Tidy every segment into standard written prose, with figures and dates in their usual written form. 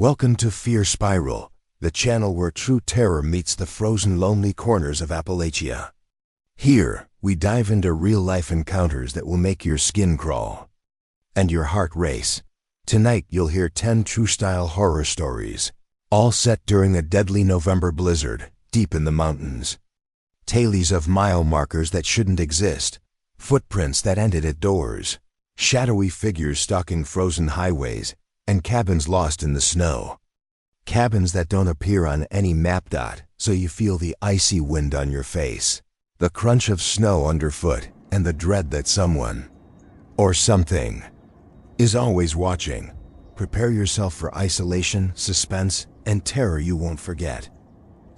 Welcome to Fear Spiral, the channel where true terror meets the frozen lonely corners of Appalachia. Here, we dive into real-life encounters that will make your skin crawl and your heart race. Tonight you'll hear 10 true-style horror stories, all set during a deadly November blizzard deep in the mountains. Tales of mile markers that shouldn't exist, footprints that ended at doors, shadowy figures stalking frozen highways, and cabins lost in the snow. Cabins that don't appear on any map, so you feel the icy wind on your face, the crunch of snow underfoot, and the dread that someone, or something, is always watching. Prepare yourself for isolation, suspense, and terror you won't forget.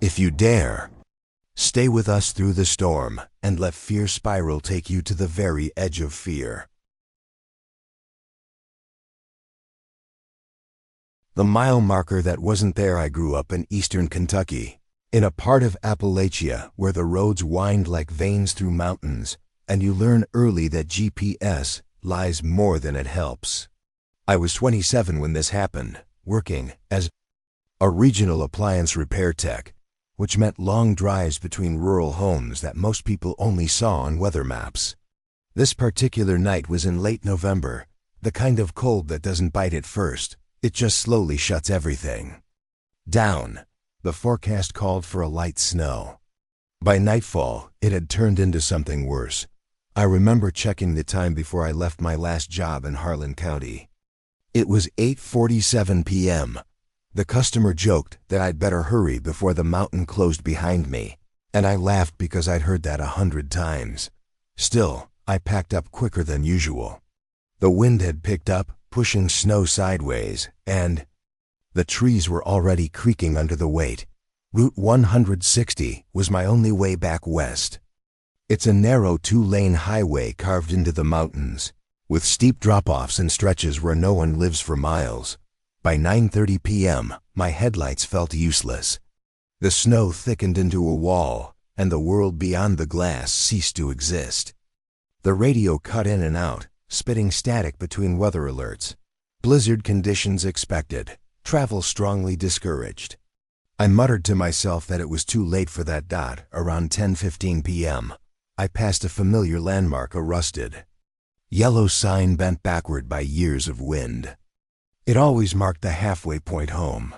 If you dare, stay with us through the storm and let Fear Spiral take you to the very edge of fear. The mile marker that wasn't there. I grew up in eastern Kentucky, in a part of Appalachia where the roads wind like veins through mountains, and you learn early that GPS lies more than it helps. I was 27 when this happened, working as a regional appliance repair tech, which meant long drives between rural homes that most people only saw on weather maps. This particular night was in late November, the kind of cold that doesn't bite at first. It just slowly shuts everything down. The forecast called for a light snow. By nightfall, it had turned into something worse. I remember checking the time before I left my last job in Harlan County. It was 8:47 p.m. The customer joked that I'd better hurry before the mountain closed behind me, and I laughed because I'd heard that 100 times. Still, I packed up quicker than usual. The wind had picked up, pushing snow sideways, and the trees were already creaking under the weight. Route 160 was my only way back west. It's a narrow 2-lane highway carved into the mountains, with steep drop-offs and stretches where no one lives for miles. By 9:30 p.m., my headlights felt useless. The snow thickened into a wall, and the world beyond the glass ceased to exist. The radio cut in and out, spitting static between weather alerts. Blizzard conditions expected. Travel strongly discouraged. I muttered to myself that it was too late for that. Around 10:15 p.m., I passed a familiar landmark, a rusted yellow sign bent backward by years of wind. It always marked the halfway point home.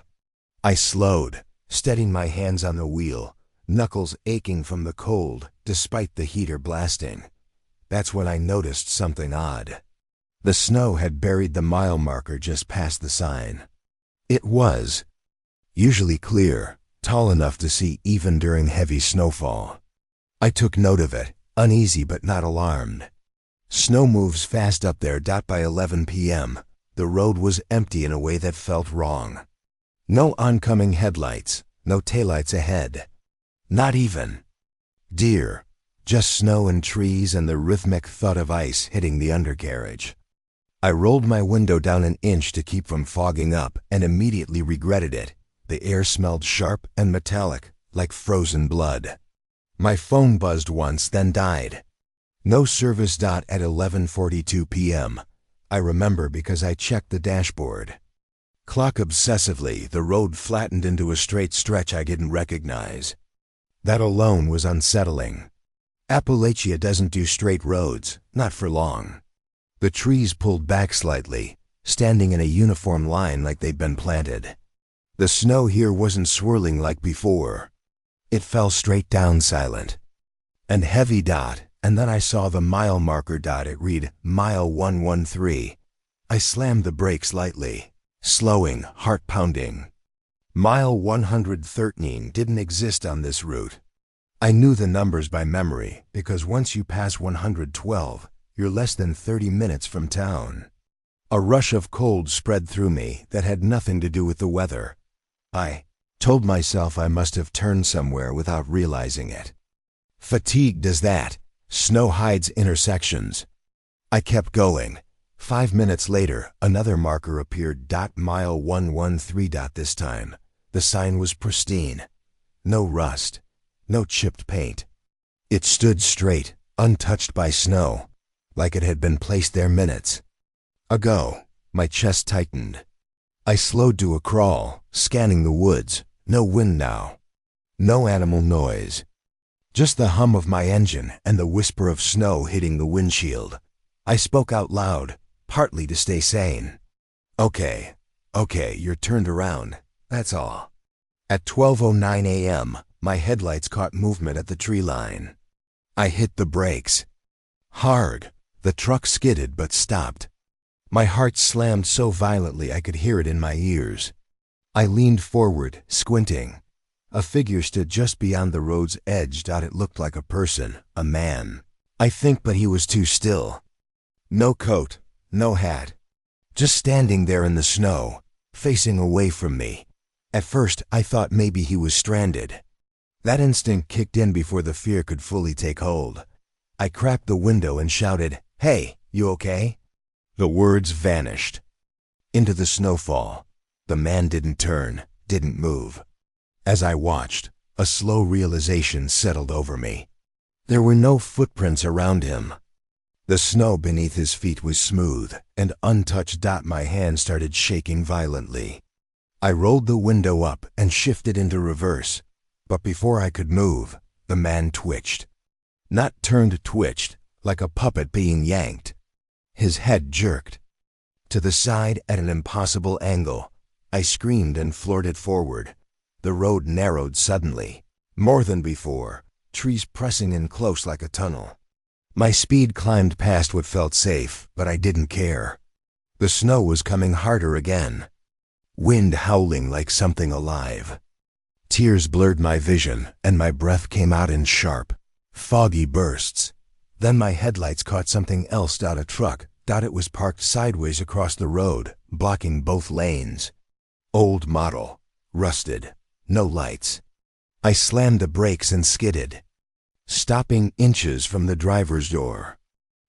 I slowed, steadying my hands on the wheel, knuckles aching from the cold despite the heater blasting. That's when I noticed something odd. The snow had buried the mile marker just past the sign. It was usually clear, tall enough to see even during heavy snowfall. I took note of it, uneasy but not alarmed. Snow moves fast up there. By 11 p.m., the road was empty in a way that felt wrong. No oncoming headlights, no taillights ahead. Not even deer. Just snow and trees and the rhythmic thud of ice hitting the undercarriage. I rolled my window down an inch to keep from fogging up and immediately regretted it. The air smelled sharp and metallic, like frozen blood. My phone buzzed once, then died. No service. At 11:42 p.m., I remember because I checked the dashboard. Clock obsessively, the road flattened into a straight stretch I didn't recognize. That alone was unsettling. Appalachia doesn't do straight roads, not for long. The trees pulled back slightly, standing in a uniform line like they'd been planted. The snow here wasn't swirling like before. It fell straight down, silent and heavy. And then I saw the mile marker. It read mile 113. I slammed the brakes lightly, slowing, heart pounding. Mile 113 didn't exist on this route. I knew the numbers by memory because once you pass 112, you're less than 30 minutes from town. A rush of cold spread through me that had nothing to do with the weather. I told myself I must have turned somewhere without realizing it. Fatigue does that. Snow hides intersections. I kept going. 5 minutes later, another marker appeared. Mile 113. This time, the sign was pristine. No rust. No chipped paint. It stood straight, untouched by snow, like it had been placed there minutes ago. My chest tightened. I slowed to a crawl, scanning the woods. No wind now. No animal noise. Just the hum of my engine and the whisper of snow hitting the windshield. I spoke out loud, partly to stay sane. Okay, you're turned around. That's all. At 12:09 a.m., my headlights caught movement at the tree line. I hit the brakes. Hard. The truck skidded but stopped. My heart slammed so violently I could hear it in my ears. I leaned forward, squinting. A figure stood just beyond the road's edge. It looked like a person, a man. I think, but he was too still. No coat, no hat. Just standing there in the snow, facing away from me. At first, I thought maybe he was stranded. That instinct kicked in before the fear could fully take hold. I cracked the window and shouted, "Hey, you okay?" The words vanished. Into the snowfall. The man didn't turn, didn't move. As I watched, a slow realization settled over me. There were no footprints around him. The snow beneath his feet was smooth and untouched. My hand started shaking violently. I rolled the window up and shifted into reverse. But before I could move, the man twitched. Not turned, twitched, like a puppet being yanked. His head jerked to the side at an impossible angle. I screamed and floored it forward. The road narrowed suddenly. More than before, trees pressing in close like a tunnel. My speed climbed past what felt safe, but I didn't care. The snow was coming harder again. Wind howling like something alive. Tears blurred my vision, and my breath came out in sharp, foggy bursts. Then my headlights caught something else. A truck. It was parked sideways across the road, blocking both lanes. Old model. Rusted. No lights. I slammed the brakes and skidded, stopping inches from the driver's door.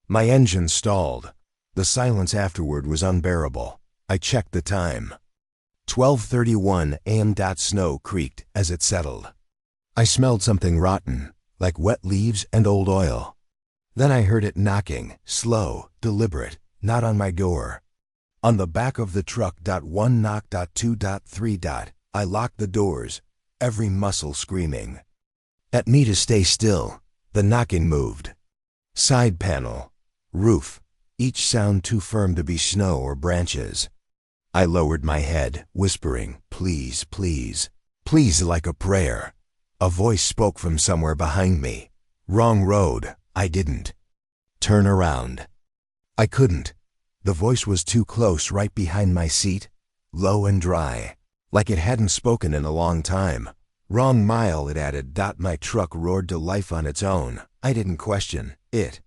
My engine stalled. The silence afterward was unbearable. I checked the time. 12:31 a.m. Snow creaked as it settled. I smelled something rotten, like wet leaves and old oil. Then I heard it knocking, slow, deliberate, not on my door. On the back of the truck. 1 knock. 2. 3. I locked the doors, every muscle screaming at me to stay still. The knocking moved. Side panel, roof, each sound too firm to be snow or branches. I lowered my head, whispering, "Please, please, please," like a prayer. A voice spoke from somewhere behind me. Wrong road. I didn't turn around. I couldn't. The voice was too close, right behind my seat, low and dry, like it hadn't spoken in a long time. Wrong mile, it added. My truck roared to life on its own. I didn't question it.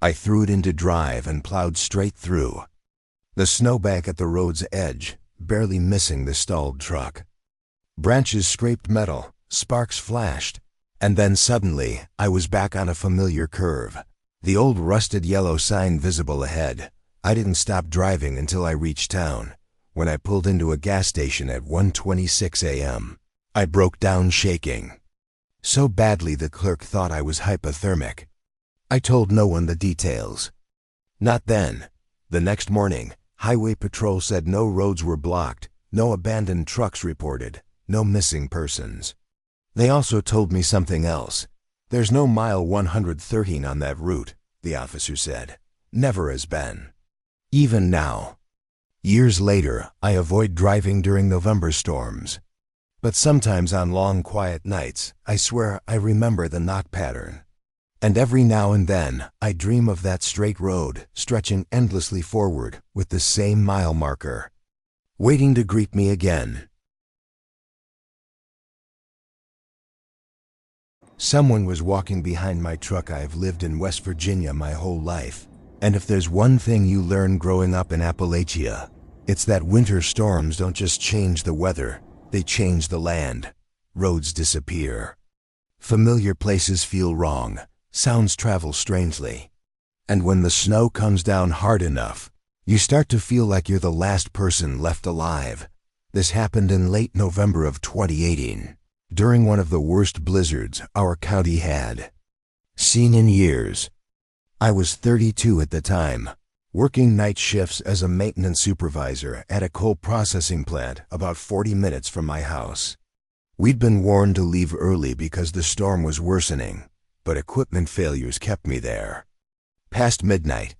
I threw it into drive and plowed straight through the snowbank at the road's edge, barely missing the stalled truck. Branches scraped metal, sparks flashed, and then suddenly I was back on a familiar curve. The old rusted yellow sign visible ahead. I didn't stop driving until I reached town. When I pulled into a gas station at 1:26 a.m., I broke down shaking. So badly the clerk thought I was hypothermic. I told no one the details. Not then. The next morning, Highway Patrol said no roads were blocked, no abandoned trucks reported, no missing persons. They also told me something else. "There's no mile 113 on that route," the officer said. "Never has been. Even now." Years later, I avoid driving during November storms. But sometimes on long, quiet nights, I swear I remember the knock pattern. And every now and then, I dream of that straight road, stretching endlessly forward, with the same mile marker, waiting to greet me again. Someone was walking behind my truck. I've lived in West Virginia my whole life. And if there's one thing you learn growing up in Appalachia, it's that winter storms don't just change the weather, they change the land. Roads disappear. Familiar places feel wrong. Sounds travel strangely. And when the snow comes down hard enough, you start to feel like you're the last person left alive. This happened in late November of 2018, during one of the worst blizzards our county had seen in years. I was 32 at the time. working night shifts as a maintenance supervisor at a coal processing plant about 40 minutes from my house. We'd been warned to leave early because the storm was worsening, but equipment failures kept me there. Past midnight,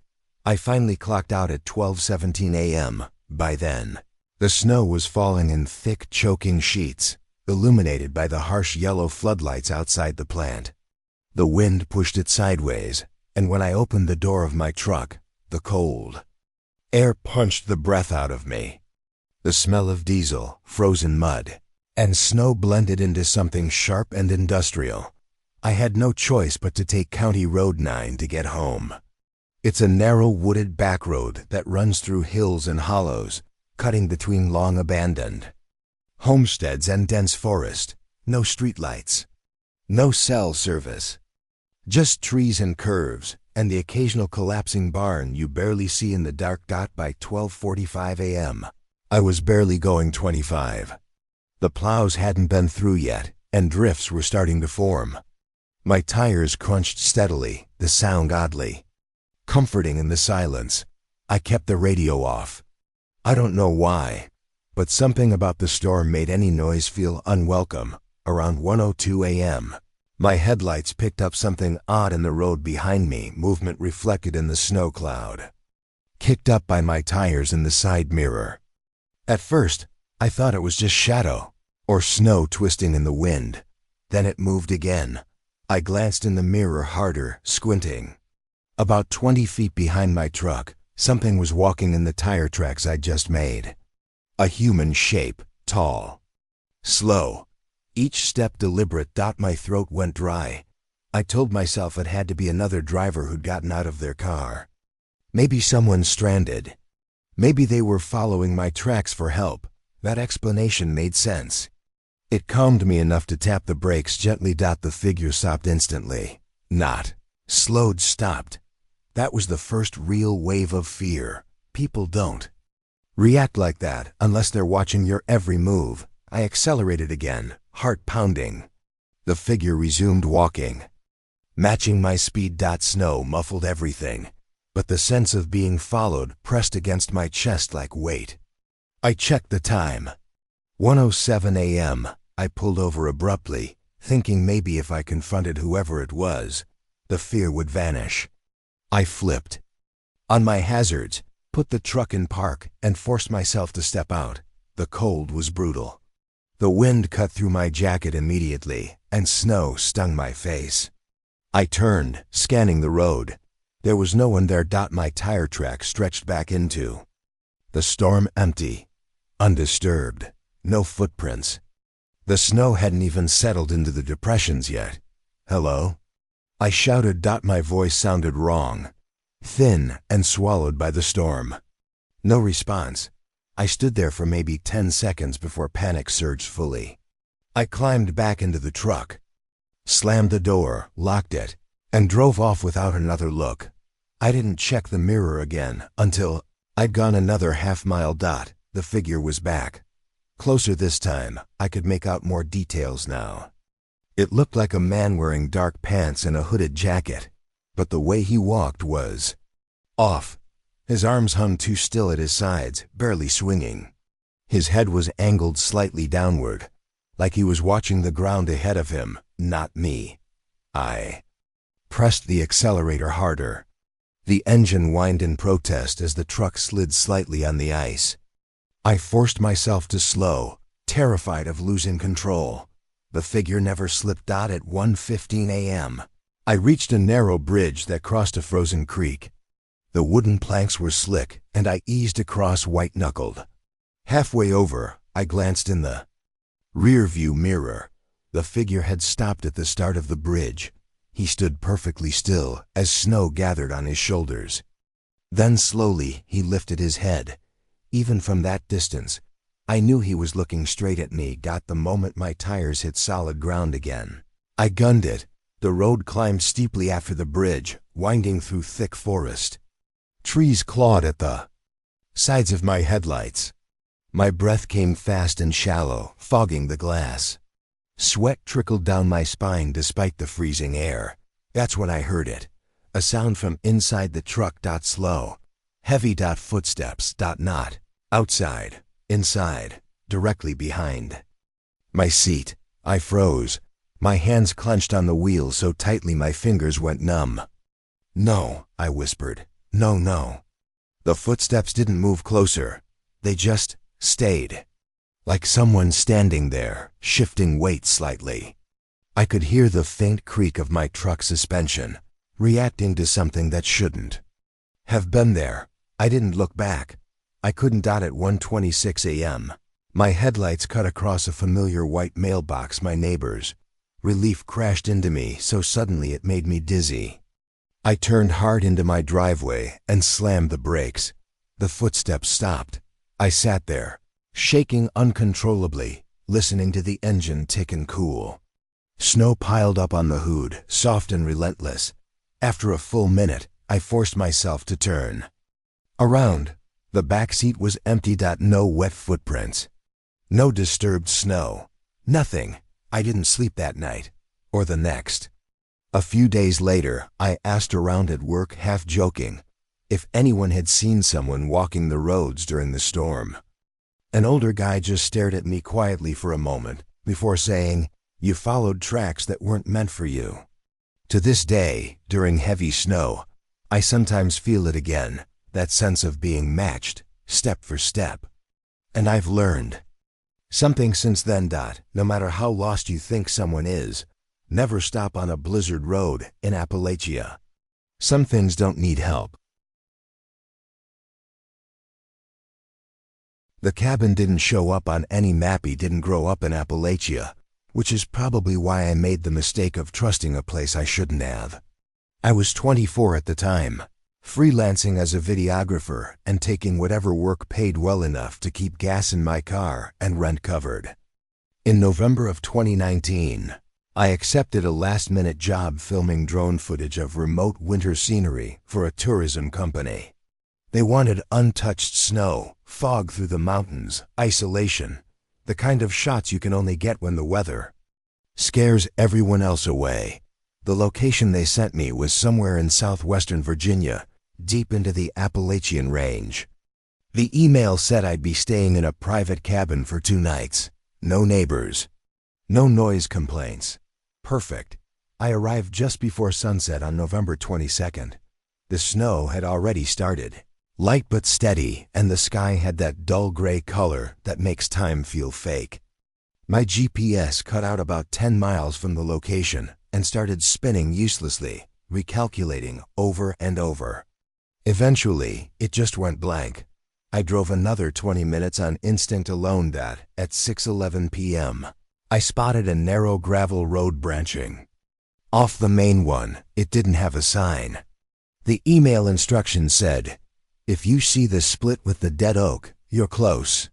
I finally clocked out at 12:17 a.m. By then, the snow was falling in thick, choking sheets, illuminated by the harsh yellow floodlights outside the plant. The wind pushed it sideways, and when I opened the door of my truck, the cold air punched the breath out of me. The smell of diesel, frozen mud, and snow blended into something sharp and industrial. I had no choice but to take County Road 9 to get home. It's a narrow wooded backroad that runs through hills and hollows, cutting between long abandoned homesteads and dense forest. No streetlights, no cell service, just trees and curves, and the occasional collapsing barn you barely see in the dark. By 12:45 a.m., I was barely going 25. The plows hadn't been through yet, and drifts were starting to form. My tires crunched steadily, the sound oddly comforting in the silence. I kept the radio off. I don't know why, but something about the storm made any noise feel unwelcome. Around 1:02 a.m., my headlights picked up something odd in the road behind me, movement reflected in the snow cloud, kicked up by my tires in the side mirror. At first, I thought it was just shadow, or snow twisting in the wind. Then it moved again. I glanced in the mirror harder, squinting. About 20 feet behind my truck, something was walking in the tire tracks I'd just made. A human shape, tall, slow, each step deliberate. My throat went dry. I told myself it had to be another driver who'd gotten out of their car. Maybe someone stranded. Maybe they were following my tracks for help. That explanation made sense. It calmed me enough to tap the brakes gently. The figure stopped instantly. Not slowed, stopped. That was the first real wave of fear. People don't react like that unless they're watching your every move. I accelerated again, heart pounding. The figure resumed walking, matching my speed. Snow muffled everything, but the sense of being followed pressed against my chest like weight. I checked the time. 1:07 a.m. I pulled over abruptly, thinking maybe if I confronted whoever it was, the fear would vanish. I flipped on my hazards, put the truck in park, and forced myself to step out. The cold was brutal. The wind cut through my jacket immediately, and snow stung my face. I turned, scanning the road. There was no one there. My tire track stretched back into the storm, empty, undisturbed, no footprints. The snow hadn't even settled into the depressions yet. Hello? I shouted. My voice sounded wrong, thin and swallowed by the storm. No response. I stood there for maybe 10 seconds before panic surged fully. I climbed back into the truck, slammed the door, locked it, and drove off without another look. I didn't check the mirror again until I'd gone another half-mile. The figure was back. Closer this time. I could make out more details now. It looked like a man wearing dark pants and a hooded jacket, but the way he walked was off. His arms hung too still at his sides, barely swinging. His head was angled slightly downward, like he was watching the ground ahead of him, not me. I pressed the accelerator harder. The engine whined in protest as the truck slid slightly on the ice. I forced myself to slow, terrified of losing control. The figure never slipped. At 1:15 a.m., I reached a narrow bridge that crossed a frozen creek. The wooden planks were slick, and I eased across white-knuckled. Halfway over, I glanced in the rear-view mirror. The figure had stopped at the start of the bridge. He stood perfectly still as snow gathered on his shoulders. Then slowly he lifted his head. Even from that distance, I knew he was looking straight at me. The moment my tires hit solid ground again, I gunned it. The road climbed steeply after the bridge, winding through thick forest. Trees clawed at the sides of my headlights. My breath came fast and shallow, fogging the glass. Sweat trickled down my spine despite the freezing air. That's when I heard it. A sound from inside the truck. Slow, Heavy footsteps not outside, inside, directly behind my seat. I froze. My hands clenched on the wheel so tightly my fingers went numb. "No," I whispered. "No, no." The footsteps didn't move closer. They just stayed. Like someone standing there, shifting weight slightly. I could hear the faint creak of my truck suspension, reacting to something that shouldn't have been there. I didn't look back. I couldn't. At 1:26 a.m. My headlights cut across a familiar white mailbox, my neighbor's. Relief crashed into me so suddenly it made me dizzy. I turned hard into my driveway and slammed the brakes. The footsteps stopped. I sat there, shaking uncontrollably, listening to the engine tick and cool. Snow piled up on the hood, soft and relentless. After a full minute, I forced myself to turn around. The back seat was empty. No wet footprints. No disturbed snow. Nothing. I didn't sleep that night, or the next. A few days later, I asked around at work, half joking, if anyone had seen someone walking the roads during the storm. An older guy just stared at me quietly for a moment before saying, "You followed tracks that weren't meant for you." To this day, during heavy snow, I sometimes feel it again, that sense of being matched, step for step. And I've learned something since then. No matter how lost you think someone is, never stop on a blizzard road in Appalachia. Some things don't need help. The cabin didn't show up on any map. He didn't grow up in Appalachia, which is probably why I made the mistake of trusting a place I shouldn't have. I was 24 at the time, freelancing as a videographer and taking whatever work paid well enough to keep gas in my car and rent covered. In November of 2019, I accepted a last-minute job filming drone footage of remote winter scenery for a tourism company. They wanted untouched snow, fog through the mountains, isolation, the kind of shots you can only get when the weather scares everyone else away. The location they sent me was somewhere in southwestern Virginia, deep into the Appalachian range. The email said I'd be staying in a private cabin for 2 nights. No neighbors. No noise complaints. Perfect. I arrived just before sunset on November 22nd. The snow had already started. Light but steady, and the sky had that dull gray color that makes time feel fake. My GPS cut out about 10 miles from the location and started spinning uselessly, recalculating over and over. Eventually, it just went blank. I drove another 20 minutes on instinct alone. At 6:11 p.m., I spotted a narrow gravel road branching off the main one. It didn't have a sign. The email instructions said, "If you see the split with the dead oak, you're close."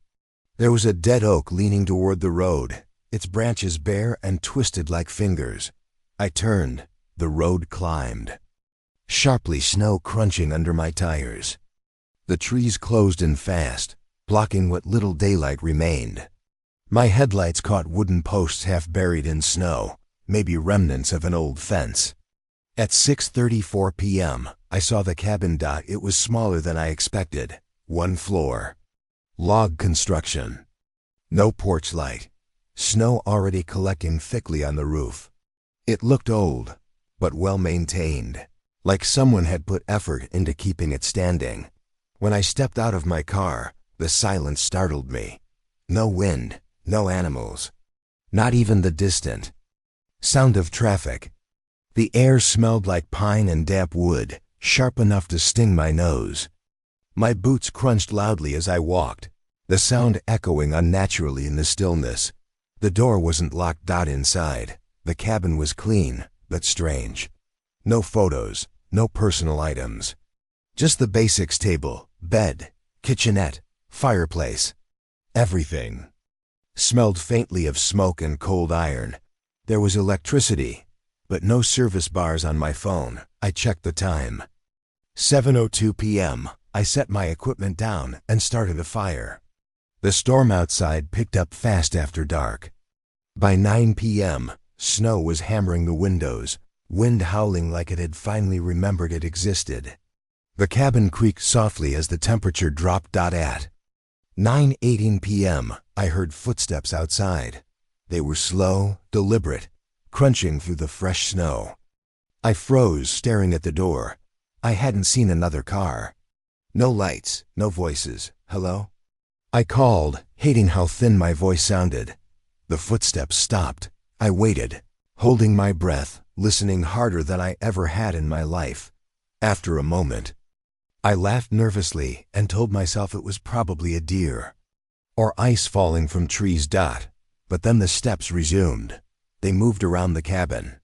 There was a dead oak leaning toward the road, its branches bare and twisted like fingers. I turned. The road climbed. Sharply, snow crunching under my tires. The trees closed in fast, blocking what little daylight remained. My headlights caught wooden posts half buried in snow, maybe remnants of an old fence. At 6:34 p.m., I saw the cabin. It was smaller than I expected. 1 floor. Log construction. No porch light. Snow already collecting thickly on the roof. It looked old, but well maintained, like someone had put effort into keeping it standing. When I stepped out of my car, the silence startled me. No wind, no animals, not even the distant sound of traffic. The air smelled like pine and damp wood, sharp enough to sting my nose. My boots crunched loudly as I walked, the sound echoing unnaturally in the stillness. The door wasn't locked. Inside, the cabin was clean, but strange. No photos, no personal items. Just the basics: table, bed, kitchenette, fireplace. Everything smelled faintly of smoke and cold iron. There was electricity, but no service bars on my phone. I checked the time. 7:02 p.m. I set my equipment down and started a fire. The storm outside picked up fast after dark. By 9 p.m., snow was hammering the windows, wind howling like it had finally remembered it existed. The cabin creaked softly as the temperature dropped. At 9:18 p.m., I heard footsteps outside. They were slow, deliberate, crunching through the fresh snow. I froze, staring at the door. I hadn't seen another car. No lights, no voices. Hello? I called, hating how thin my voice sounded. The footsteps stopped. I waited, holding my breath, listening harder than I ever had in my life. After a moment, I laughed nervously and told myself it was probably a deer or ice falling from trees. But then the steps resumed. They moved around the cabin,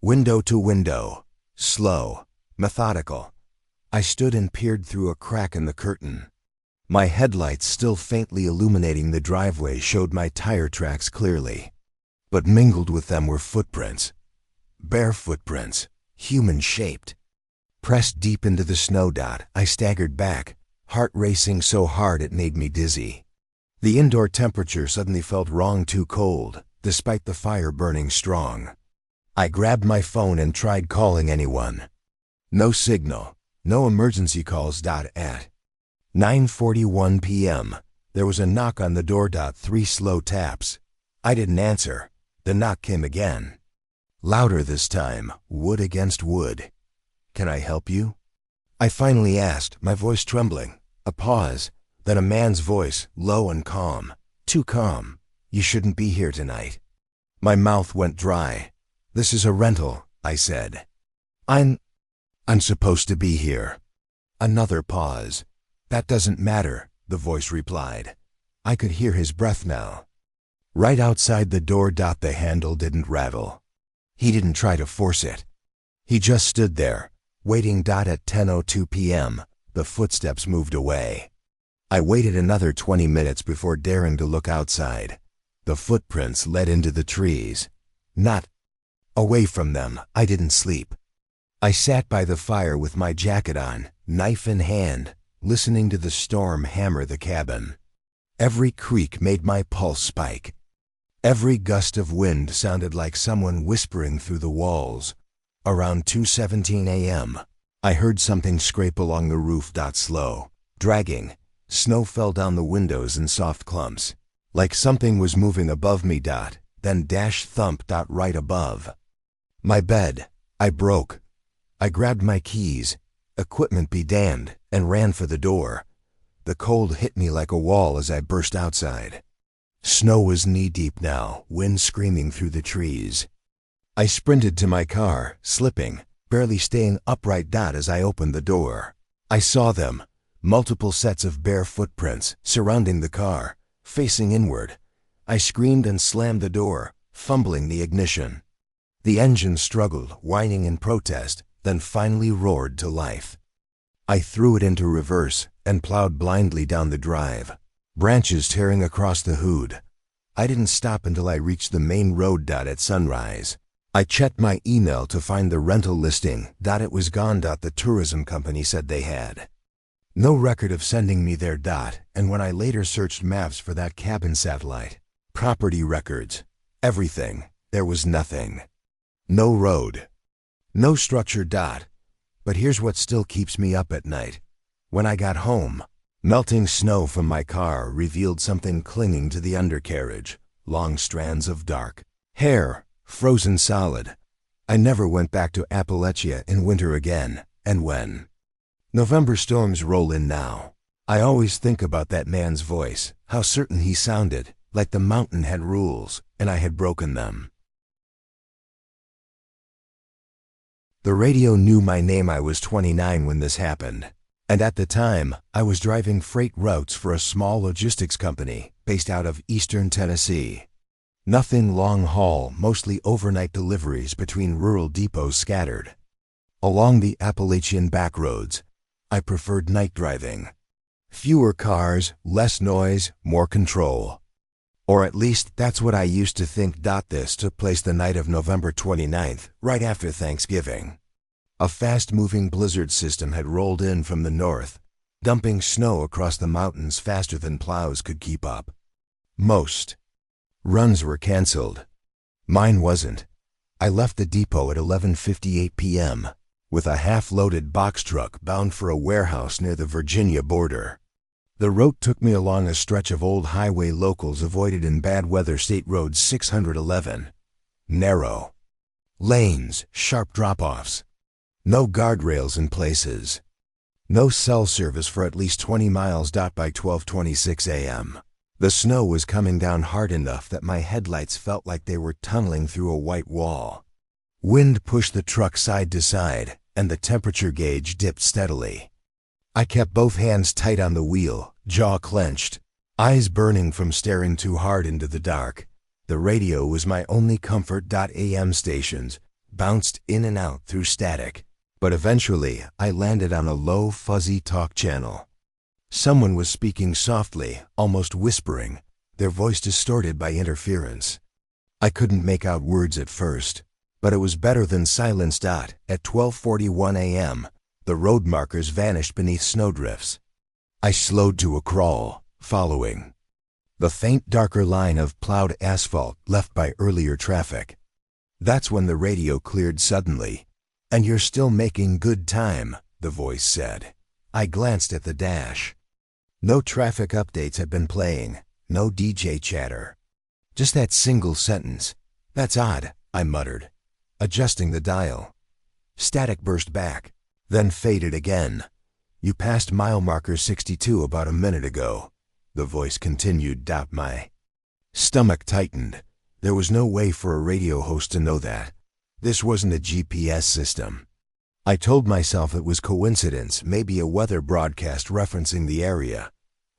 window to window, slow, methodical. I stood and peered through a crack in the curtain. My headlights, still faintly illuminating the driveway, showed my tire tracks clearly. But mingled with them were footprints. Bare footprints, human-shaped. Pressed deep into the snow. I staggered back, heart racing so hard it made me dizzy. The indoor temperature suddenly felt wrong, too cold, despite the fire burning strong. I grabbed my phone and tried calling anyone. No signal, no emergency calls. At 9:41 p.m., there was a knock on the door. 3 slow taps. I didn't answer. The knock came again. Louder this time, wood against wood. "Can I help you?" I finally asked, my voice trembling. A pause, then a man's voice, low and calm. Too calm. "You shouldn't be here tonight." My mouth went dry. "This is a rental," I said. I'm supposed to be here." Another pause. "That doesn't matter," the voice replied. I could hear his breath now. Right outside the door. The handle didn't rattle. He didn't try to force it. He just stood there, waiting. At 10:02 p.m., the footsteps moved away. I waited another 20 minutes before daring to look outside. The footprints led into the trees. Not away from them. I didn't sleep. I sat by the fire with my jacket on, knife in hand, listening to the storm hammer the cabin. Every creak made my pulse spike. Every gust of wind sounded like someone whispering through the walls. Around 2:17 a.m., I heard something scrape along the roof. Slow, dragging. Snow fell down the windows in soft clumps, like something was moving above me. Then thump. Right above my bed. I broke. I grabbed my keys, equipment be damned, and ran for the door. The cold hit me like a wall as I burst outside. Snow was knee-deep now, wind screaming through the trees. I sprinted to my car, slipping, barely staying upright. As I opened the door, I saw them, multiple sets of bare footprints, surrounding the car, facing inward. I screamed and slammed the door, fumbling the ignition. The engine struggled, whining in protest, then finally roared to life. I threw it into reverse and plowed blindly down the drive, branches tearing across the hood. I didn't stop until I reached the main road. At sunrise, I checked my email to find the rental listing. It was gone. The tourism company said they had no record of sending me there. And when I later searched maps for that cabin satellite, property records, everything, there was nothing. No road, no structure. But here's what still keeps me up at night. When I got home, melting snow from my car revealed something clinging to the undercarriage, long strands of dark hair, frozen solid. I never went back to Appalachia in winter again, and when November storms roll in now, I always think about that man's voice, how certain he sounded, like the mountain had rules, and I had broken them. The radio knew my name. I was 29 when this happened, and at the time, I was driving freight routes for a small logistics company based out of eastern Tennessee. Nothing long haul, mostly overnight deliveries between rural depots scattered along the Appalachian backroads. I preferred night driving. Fewer cars, less noise, more control. Or at least that's what I used to think. This took place the night of November 29th, right after Thanksgiving. A fast-moving blizzard system had rolled in from the north, dumping snow across the mountains faster than plows could keep up. Most runs were canceled. Mine wasn't. I left the depot at 11:58 p.m., with a half-loaded box truck bound for a warehouse near the Virginia border. The route took me along a stretch of old highway locals avoided in bad weather State Road 611. Narrow lanes, sharp drop-offs, no guardrails in places, no cell service for at least 20 miles. By 12:26 a.m., the snow was coming down hard enough that my headlights felt like they were tunneling through a white wall. Wind pushed the truck side to side, and the temperature gauge dipped steadily. I kept both hands tight on the wheel, jaw clenched, eyes burning from staring too hard into the dark. The radio was my only comfort. AM stations bounced in and out through static, but eventually I landed on a low, fuzzy talk channel. Someone was speaking softly, almost whispering, their voice distorted by interference. I couldn't make out words at first, but it was better than silence. At 12:41 a.m., the road markers vanished beneath snowdrifts. I slowed to a crawl, following the faint darker line of plowed asphalt left by earlier traffic. That's when the radio cleared suddenly. "And you're still making good time," the voice said. I glanced at the dash. No traffic updates had been playing, no DJ chatter. Just that single sentence. "That's odd," I muttered, adjusting the dial. Static burst back, then faded again. "You passed mile marker 62 about a minute ago," the voice continued. My stomach tightened. There was no way for a radio host to know that. This wasn't a GPS system. I told myself it was coincidence, maybe a weather broadcast referencing the area.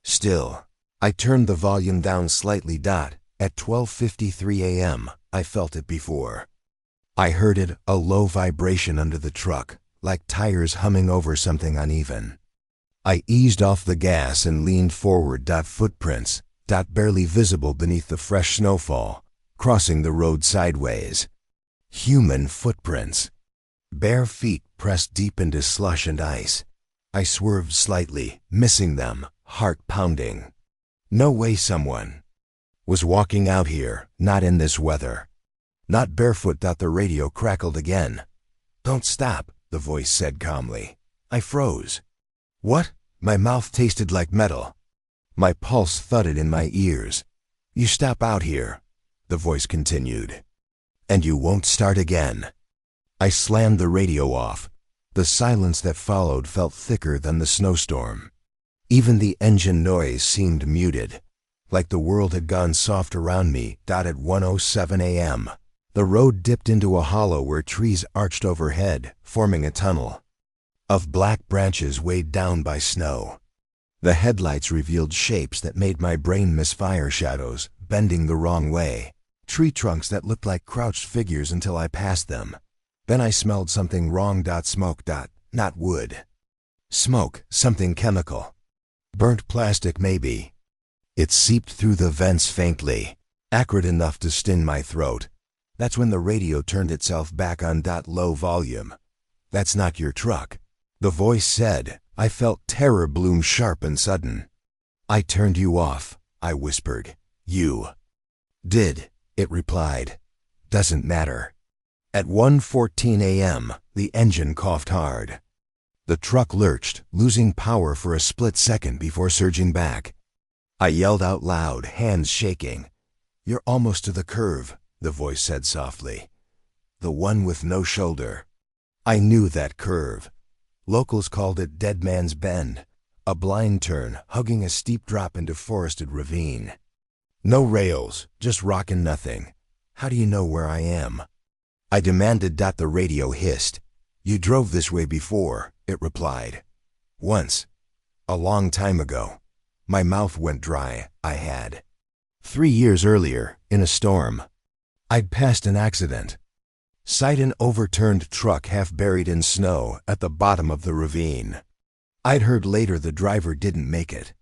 Still, I turned the volume down slightly. At 12:53 a.m., I felt it before. I heard it, a low vibration under the truck, like tires humming over something uneven. I eased off the gas and leaned forward. Footprints, barely visible beneath the fresh snowfall, crossing the road sideways. Human footprints. Bare feet pressed deep into slush and ice. I swerved slightly, missing them, heart pounding. No way someone was walking out here, not in this weather. Not barefoot. The radio crackled again. "Don't stop," the voice said calmly. I froze. "What?" My mouth tasted like metal. My pulse thudded in my ears. "You stop out here," the voice continued, "and you won't start again." I slammed the radio off. The silence that followed felt thicker than the snowstorm. Even the engine noise seemed muted, like the world had gone soft around me. At 1:07 a.m., the road dipped into a hollow where trees arched overhead, forming a tunnel of black branches weighed down by snow. The headlights revealed shapes that made my brain misfire: shadows, bending the wrong way, tree trunks that looked like crouched figures until I passed them. Then I smelled something wrong. Smoke. Not wood. Smoke, something chemical. Burnt plastic, maybe. It seeped through the vents faintly, acrid enough to sting my throat. That's when the radio turned itself back on. Low volume. "That's not your truck," the voice said. I felt terror bloom sharp and sudden. "I turned you off," I whispered. "You did," it replied. "Doesn't matter." At 1:14 a.m., the engine coughed hard. The truck lurched, losing power for a split second before surging back. I yelled out loud, hands shaking. "You're almost to the curve," the voice said softly. "The one with no shoulder." I knew that curve. Locals called it Dead Man's Bend, a blind turn hugging a steep drop into forested ravine. No rails, just rock and nothing. "How do you know where I am?" I demanded. The radio hissed. "You drove this way before," it replied. "Once. A long time ago." My mouth went dry. I had. 3 years earlier, in a storm. I'd passed an accident. Sight an overturned truck half buried in snow at the bottom of the ravine. I'd heard later the driver didn't make it.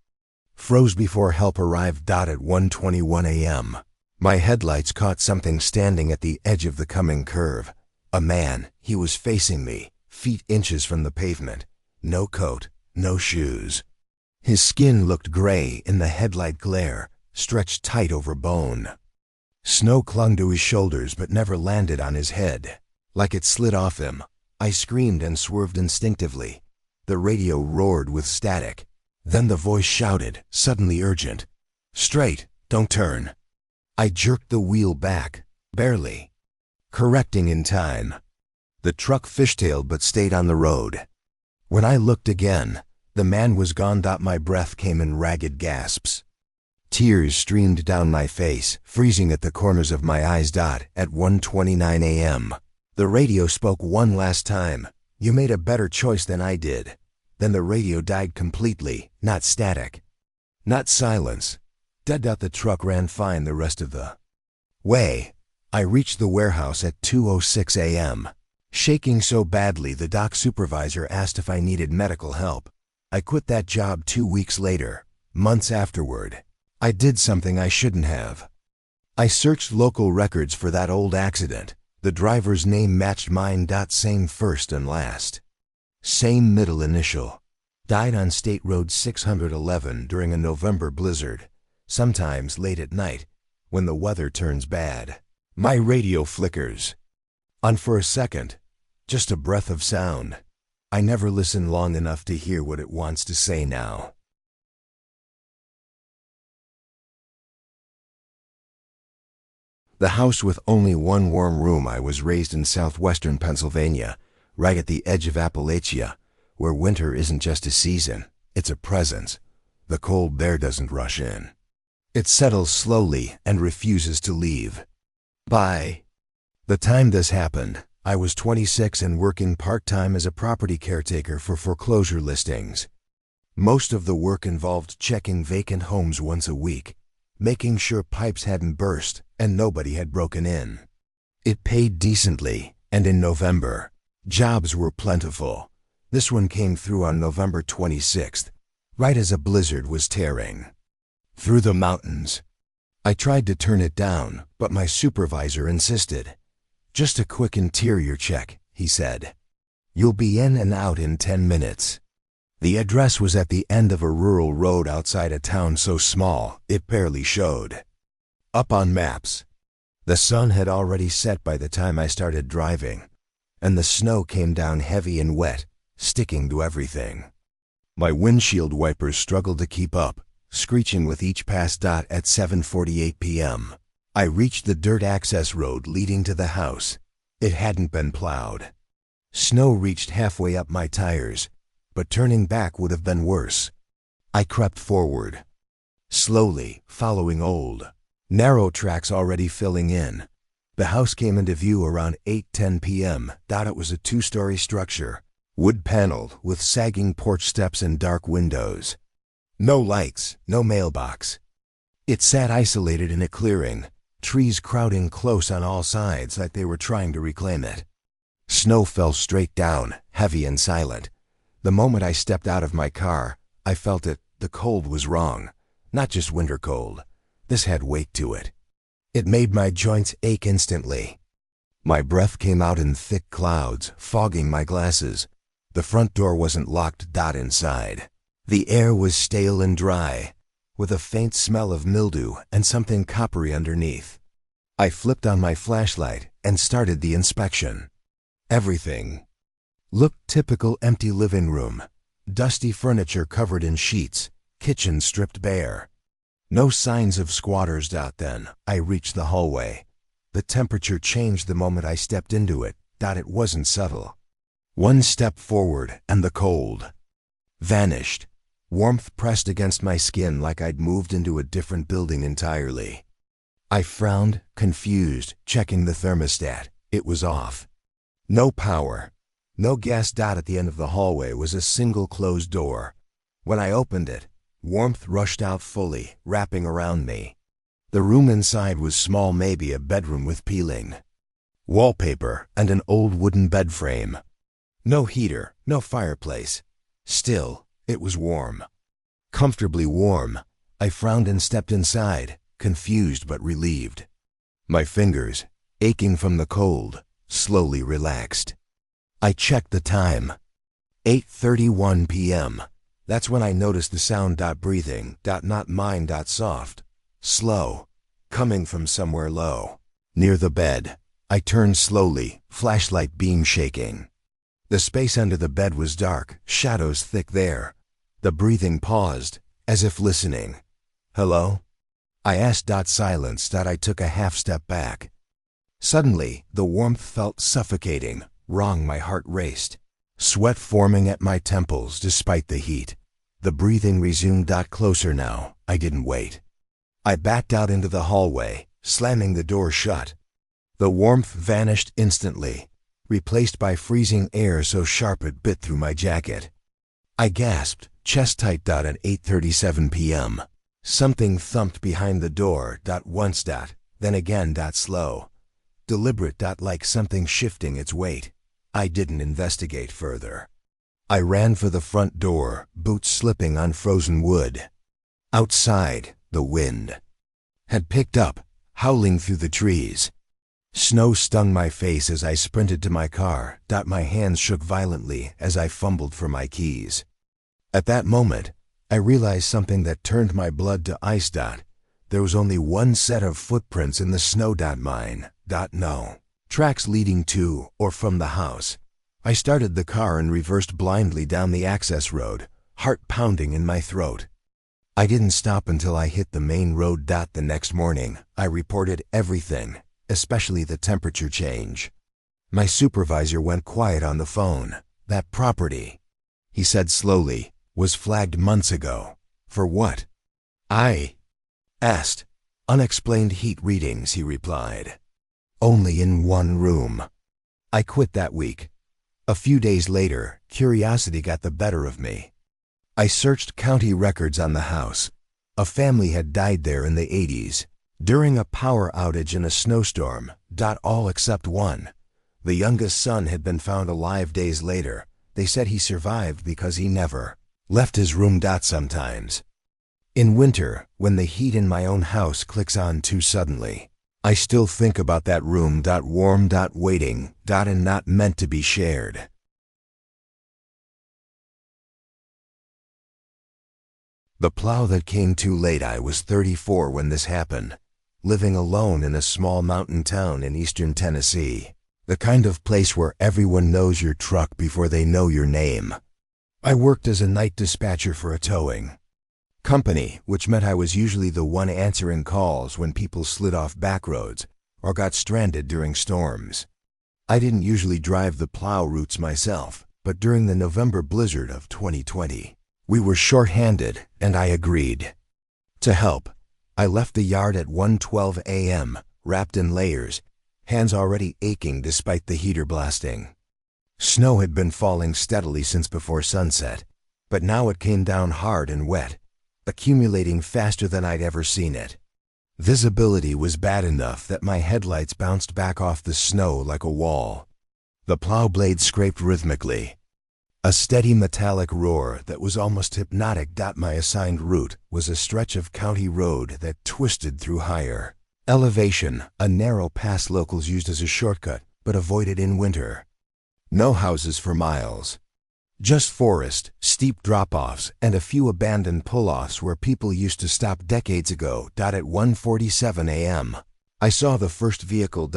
Froze before help arrived. At 1:21 a.m., my headlights caught something standing at the edge of the coming curve. A man. He was facing me, feet inches from the pavement. No coat, no shoes. His skin looked gray in the headlight glare, stretched tight over bone. Snow clung to his shoulders but never landed on his head, like it slid off him, I screamed and swerved instinctively. The radio roared with static. Then the voice shouted, suddenly urgent, "Straight, don't turn." I jerked the wheel back, barely, correcting in time. The truck fishtailed but stayed on the road. When I looked again, the man was gone. My breath came in ragged gasps. Tears streamed down my face, freezing at the corners of my eyes. At 1:29 a.m., the radio spoke one last time. "You made a better choice than I did." Then the radio died completely, not static, not silence. Dead. The truck ran fine the rest of the way. I reached the warehouse at 2:06 a.m. Shaking so badly the dock supervisor asked if I needed medical help. I quit that job 2 weeks later. Months afterward, I did something I shouldn't have. I searched local records for that old accident. The driver's name matched mine. Same first and last. Same middle initial. Died on State Road 611 during a November blizzard. Sometimes late at night, when the weather turns bad. My radio flickers on for a second, just a breath of sound. I never listen long enough to hear what it wants to say now. The house with only one warm room. I was raised in southwestern Pennsylvania, right at the edge of Appalachia, where winter isn't just a season, it's a presence. The cold there doesn't rush in. It settles slowly and refuses to leave. By the time this happened, I was 26 and working part-time as a property caretaker for foreclosure listings. Most of the work involved checking vacant homes once a week, making sure pipes hadn't burst and nobody had broken in. It paid decently, and in November, jobs were plentiful. This one came through on November 26th, right as a blizzard was tearing through the mountains. I tried to turn it down, but my supervisor insisted. "Just a quick interior check," he said. "You'll be in and out in 10 minutes. The address was at the end of a rural road outside a town so small it barely showed up on maps. The sun had already set by the time I started driving, and the snow came down heavy and wet, sticking to everything. My windshield wipers struggled to keep up, screeching with each pass. At 7:48 p.m., I reached the dirt access road leading to the house. It hadn't been plowed. Snow reached halfway up my tires, but turning back would have been worse. I crept forward, slowly, following old, narrow tracks already filling in. The house came into view around 8:10 p.m. It was a 2-story structure, wood-paneled, with sagging porch steps and dark windows. No lights, no mailbox. It sat isolated in a clearing, trees crowding close on all sides like they were trying to reclaim it. Snow fell straight down, heavy and silent. The moment I stepped out of my car, I felt it. The cold was wrong. Not just winter cold. This had weight to it. It made my joints ache instantly. My breath came out in thick clouds, fogging my glasses. The front door wasn't locked. Inside, the air was stale and dry, with a faint smell of mildew and something coppery underneath. I flipped on my flashlight and started the inspection. Everything looked typical: empty living room, dusty furniture covered in sheets, kitchen stripped bare. No signs of squatters. Then I reached the hallway. The temperature changed the moment I stepped into it. It wasn't subtle. One step forward and the cold vanished. Warmth pressed against my skin like I'd moved into a different building entirely. I frowned, confused, checking the thermostat. It was off. No power, no gas. At the end of the hallway was a single closed door. When I opened it, warmth rushed out fully, wrapping around me. The room inside was small, maybe a bedroom with peeling wallpaper and an old wooden bed frame. No heater, no fireplace. Still, it was warm. Comfortably warm. I frowned and stepped inside, confused but relieved. My fingers, aching from the cold, slowly relaxed. I checked the time. 8:31 p.m. That's when I noticed the sound. Breathing. Not mine. Soft, slow, coming from somewhere low, near the bed. I turned slowly, flashlight beam shaking. The space under the bed was dark, shadows thick there. The breathing paused, as if listening. "Hello?" I asked. Silence. I took a half step back. Suddenly, the warmth felt suffocating. Wrong. My heart raced. Sweat forming at my temples despite the heat. The breathing resumed. Closer now. I didn't wait. I backed out into the hallway, slamming the door shut. The warmth vanished instantly, replaced by freezing air so sharp it bit through my jacket. I gasped, chest tight. At 8:37 p.m. Something thumped behind the door. Once. Then again. Slow. Deliberate. Like something shifting its weight. I didn't investigate further. I ran for the front door, boots slipping on frozen wood. Outside, the wind had picked up, howling through the trees. Snow stung my face as I sprinted to my car. My hands shook violently as I fumbled for my keys. At that moment, I realized something that turned my blood to ice. There was only one set of footprints in the snow. Mine. No tracks leading to or from the house. I started the car and reversed blindly down the access road, heart pounding in my throat. I didn't stop until I hit the main road. The next morning, I reported everything, especially the temperature change. My supervisor went quiet on the phone. "That property," he said slowly, "was flagged months ago." "For what?" I asked. "Unexplained heat readings," he replied. "Only in one room." I quit that week. A few days later, curiosity got the better of me. I searched county records on the house. A family had died there in the 80s, during a power outage in a snowstorm. All except one. The youngest son had been found alive days later. They said he survived because he never left his room. Sometimes, in winter, when the heat in my own house clicks on too suddenly, I still think about that room. Warm. Waiting. And not meant to be shared. The plow that came too late. I was 34 when this happened, living alone in a small mountain town in eastern Tennessee, the kind of place where everyone knows your truck before they know your name. I worked as a night dispatcher for a towing company, which meant I was usually the one answering calls when people slid off backroads or got stranded during storms. I didn't usually drive the plow routes myself, but during the November blizzard of 2020, we were short-handed, and I agreed to help. I left the yard at 1:12 a.m., wrapped in layers, hands already aching despite the heater blasting. Snow had been falling steadily since before sunset, but now it came down hard and wet, accumulating faster than I'd ever seen it. Visibility was bad enough that my headlights bounced back off the snow like a wall. The plow blade scraped rhythmically, a steady metallic roar that was almost hypnotic. My assigned route was a stretch of county road that twisted through higher elevation, a narrow pass locals used as a shortcut but avoided in winter. No houses for miles. Just forest, steep drop-offs, and a few abandoned pull-offs where people used to stop decades ago. At 1:47 a.m., I saw the first vehicle.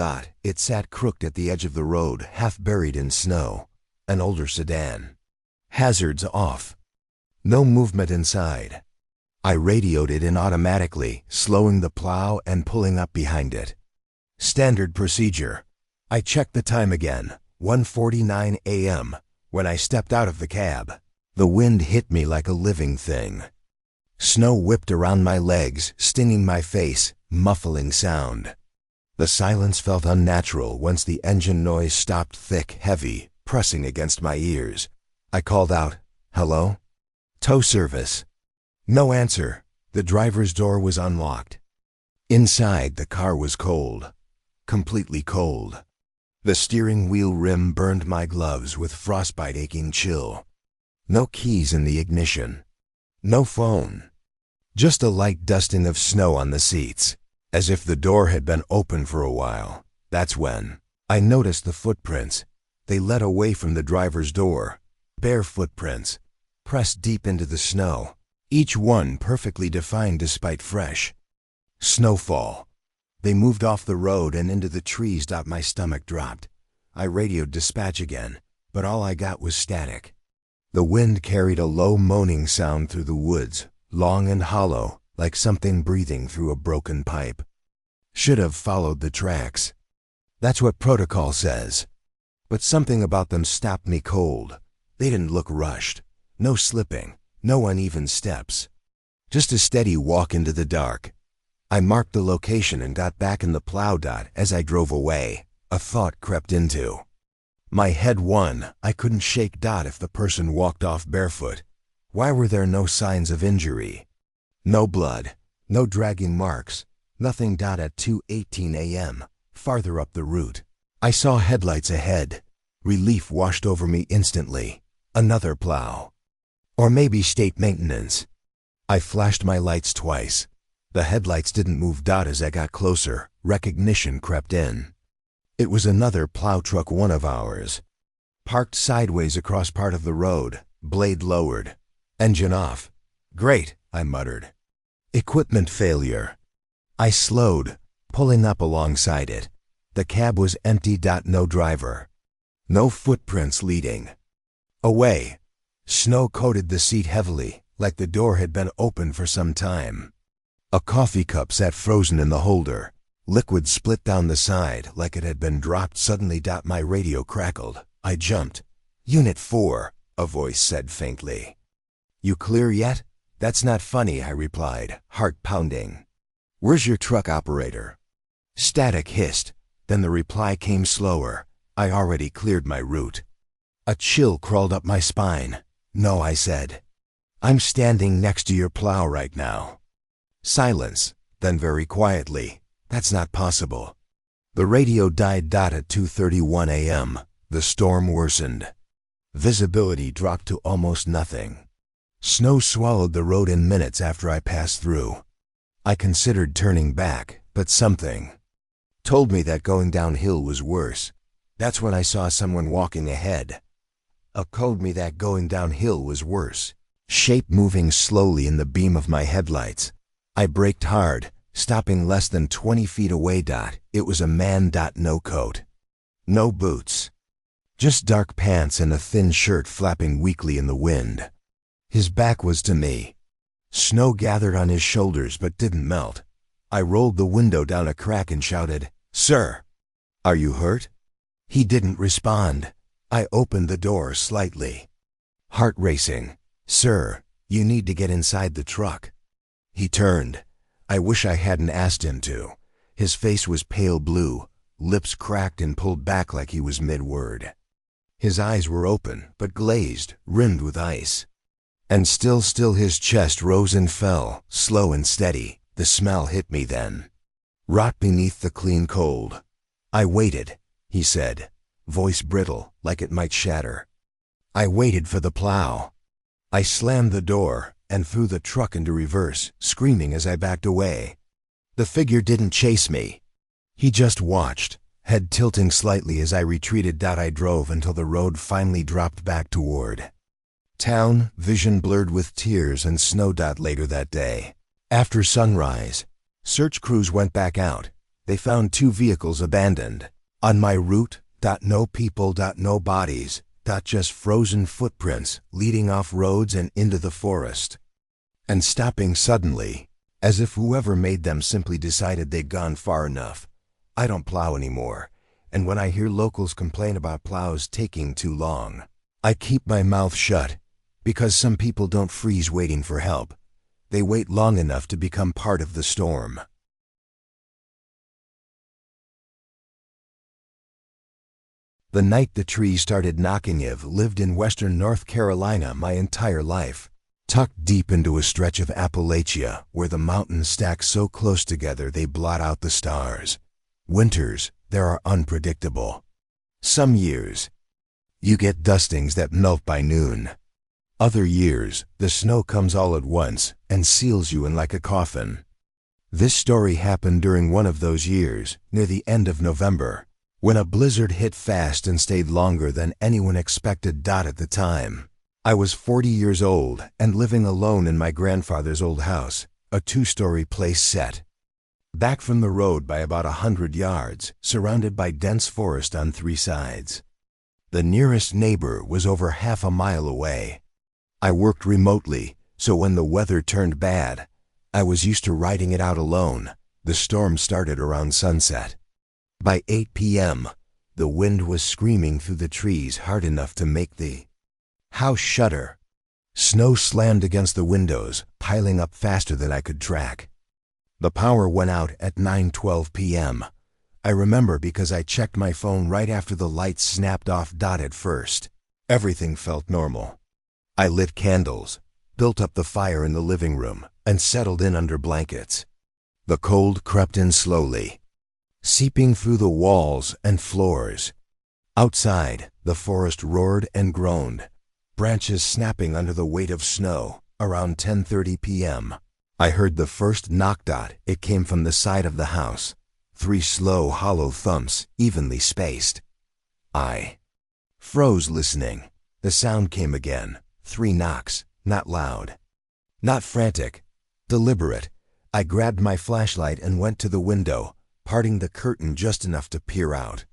It sat crooked at the edge of the road, half buried in snow. An older sedan. Hazards off. No movement inside. I radioed it in automatically, slowing the plow and pulling up behind it. Standard procedure. I checked the time again, 1:49 a.m., when I stepped out of the cab. The wind hit me like a living thing. Snow whipped around my legs, stinging my face, muffling sound. The silence felt unnatural once the engine noise stopped, thick, heavy, pressing against my ears. I called out, "Hello? Tow service." No answer. The driver's door was unlocked. Inside, the car was cold. Completely cold. The steering wheel rim burned my gloves with frostbite-aching chill. No keys in the ignition. No phone. Just a light dusting of snow on the seats, as if the door had been open for a while. That's when I noticed the footprints. They led away from the driver's door. Bare footprints, pressed deep into the snow, each one perfectly defined despite fresh snowfall. They moved off the road and into the trees. My stomach dropped. I radioed dispatch again, but all I got was static. The wind carried a low moaning sound through the woods, long and hollow, like something breathing through a broken pipe. Should have followed the tracks. That's what protocol says. But something about them stopped me cold. They didn't look rushed. No slipping, no uneven steps. Just a steady walk into the dark. I marked the location and got back in the plow dot as I drove away. A thought crept into my head. I couldn't shake Dot if the person walked off barefoot. Why were there no signs of injury? No blood, no dragging marks, nothing. At 2:18 a.m., farther up the route, I saw headlights ahead. Relief washed over me instantly. Another plow. Or maybe state maintenance. I flashed my lights twice. The headlights didn't move. As I got closer, recognition crept in. It was another plow truck, one of ours. Parked sideways across part of the road, blade lowered. Engine off. Great, I muttered. Equipment failure. I slowed, pulling up alongside it. The cab was empty. No driver. No footprints leading away. Snow coated the seat heavily, like the door had been open for some time. A coffee cup sat frozen in the holder. Liquid split down the side like it had been dropped suddenly. My radio crackled. I jumped. Unit 4, a voice said faintly. You clear yet? That's not funny, I replied, heart pounding. Where's your truck operator? Static hissed. Then the reply came slower. I already cleared my route. A chill crawled up my spine. No, I said. I'm standing next to your plow right now. Silence, then very quietly. That's not possible. The radio died. At 2:31 a.m., the storm worsened. Visibility dropped to almost nothing. Snow swallowed the road in minutes after I passed through. I considered turning back, but something told me that going downhill was worse. That's when I saw someone walking ahead. Told me that going downhill was worse. Shape moving slowly in the beam of my headlights. I braked hard, stopping less than 20 feet away. It was a man. No coat. No boots. Just dark pants and a thin shirt flapping weakly in the wind. His back was to me. Snow gathered on his shoulders but didn't melt. I rolled the window down a crack and shouted, "Sir, are you hurt?" He didn't respond. I opened the door slightly. Heart racing. "Sir, you need to get inside the truck." He turned. I wish I hadn't asked him to. His face was pale blue, lips cracked and pulled back like he was mid-word. His eyes were open, but glazed, rimmed with ice. And still his chest rose and fell, slow and steady. The smell hit me then. Rot beneath the clean cold. I waited, he said, voice brittle, like it might shatter. I waited for the plow. I slammed the door and threw the truck into reverse, screaming as I backed away. The figure didn't chase me. He just watched, head tilting slightly as I retreated. I drove until the road finally dropped back toward town, vision blurred with tears and snow. Later that day, after sunrise, search crews went back out. They found 2 vehicles abandoned. On my route, no people, no bodies, just frozen footprints leading off roads and into the forest. And stopping suddenly, as if whoever made them simply decided they'd gone far enough. I don't plow anymore, and when I hear locals complain about plows taking too long, I keep my mouth shut, because some people don't freeze waiting for help. They wait long enough to become part of the storm. The night the trees started knocking. I've lived in western North Carolina my entire life, tucked deep into a stretch of Appalachia where the mountains stack so close together they blot out the stars. Winters there are unpredictable. Some years, you get dustings that melt by noon. Other years, the snow comes all at once and seals you in like a coffin. This story happened during one of those years, near the end of November, when a blizzard hit fast and stayed longer than anyone expected. At the time, I was 40 years old and living alone in my grandfather's old house, a 2-story place set back from the road by about 100 yards, surrounded by dense forest on 3 sides. The nearest neighbor was over half a mile away. I worked remotely, so when the weather turned bad, I was used to riding it out alone. The storm started around sunset. By 8 p.m., the wind was screaming through the trees hard enough to make the house shudder. Snow slammed against the windows, piling up faster than I could track. The power went out at 9:12 p.m. I remember because I checked my phone right after the lights snapped off. At first, everything felt normal. I lit candles, built up the fire in the living room, and settled in under blankets. The cold crept in slowly, seeping through the walls and floors. Outside, the forest roared and groaned, branches snapping under the weight of snow. Around 10:30 p.m., I heard the first knock. It came from the side of the house. 3 slow, hollow thumps, evenly spaced. I froze listening. The sound came again. 3 knocks, not loud, not frantic, deliberate. I grabbed my flashlight and went to the window, parting the curtain just enough to peer out.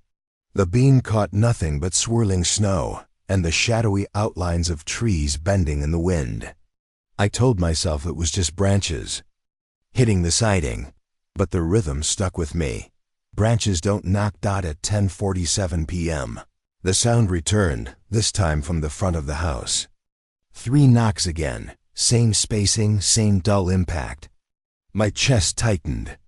The beam caught nothing but swirling snow and the shadowy outlines of trees bending in the wind. I told myself it was just branches hitting the siding, but the rhythm stuck with me. Branches don't knock. At 10:47 p.m., the sound returned, this time from the front of the house. 3 knocks again, same spacing, same dull impact. My chest tightened.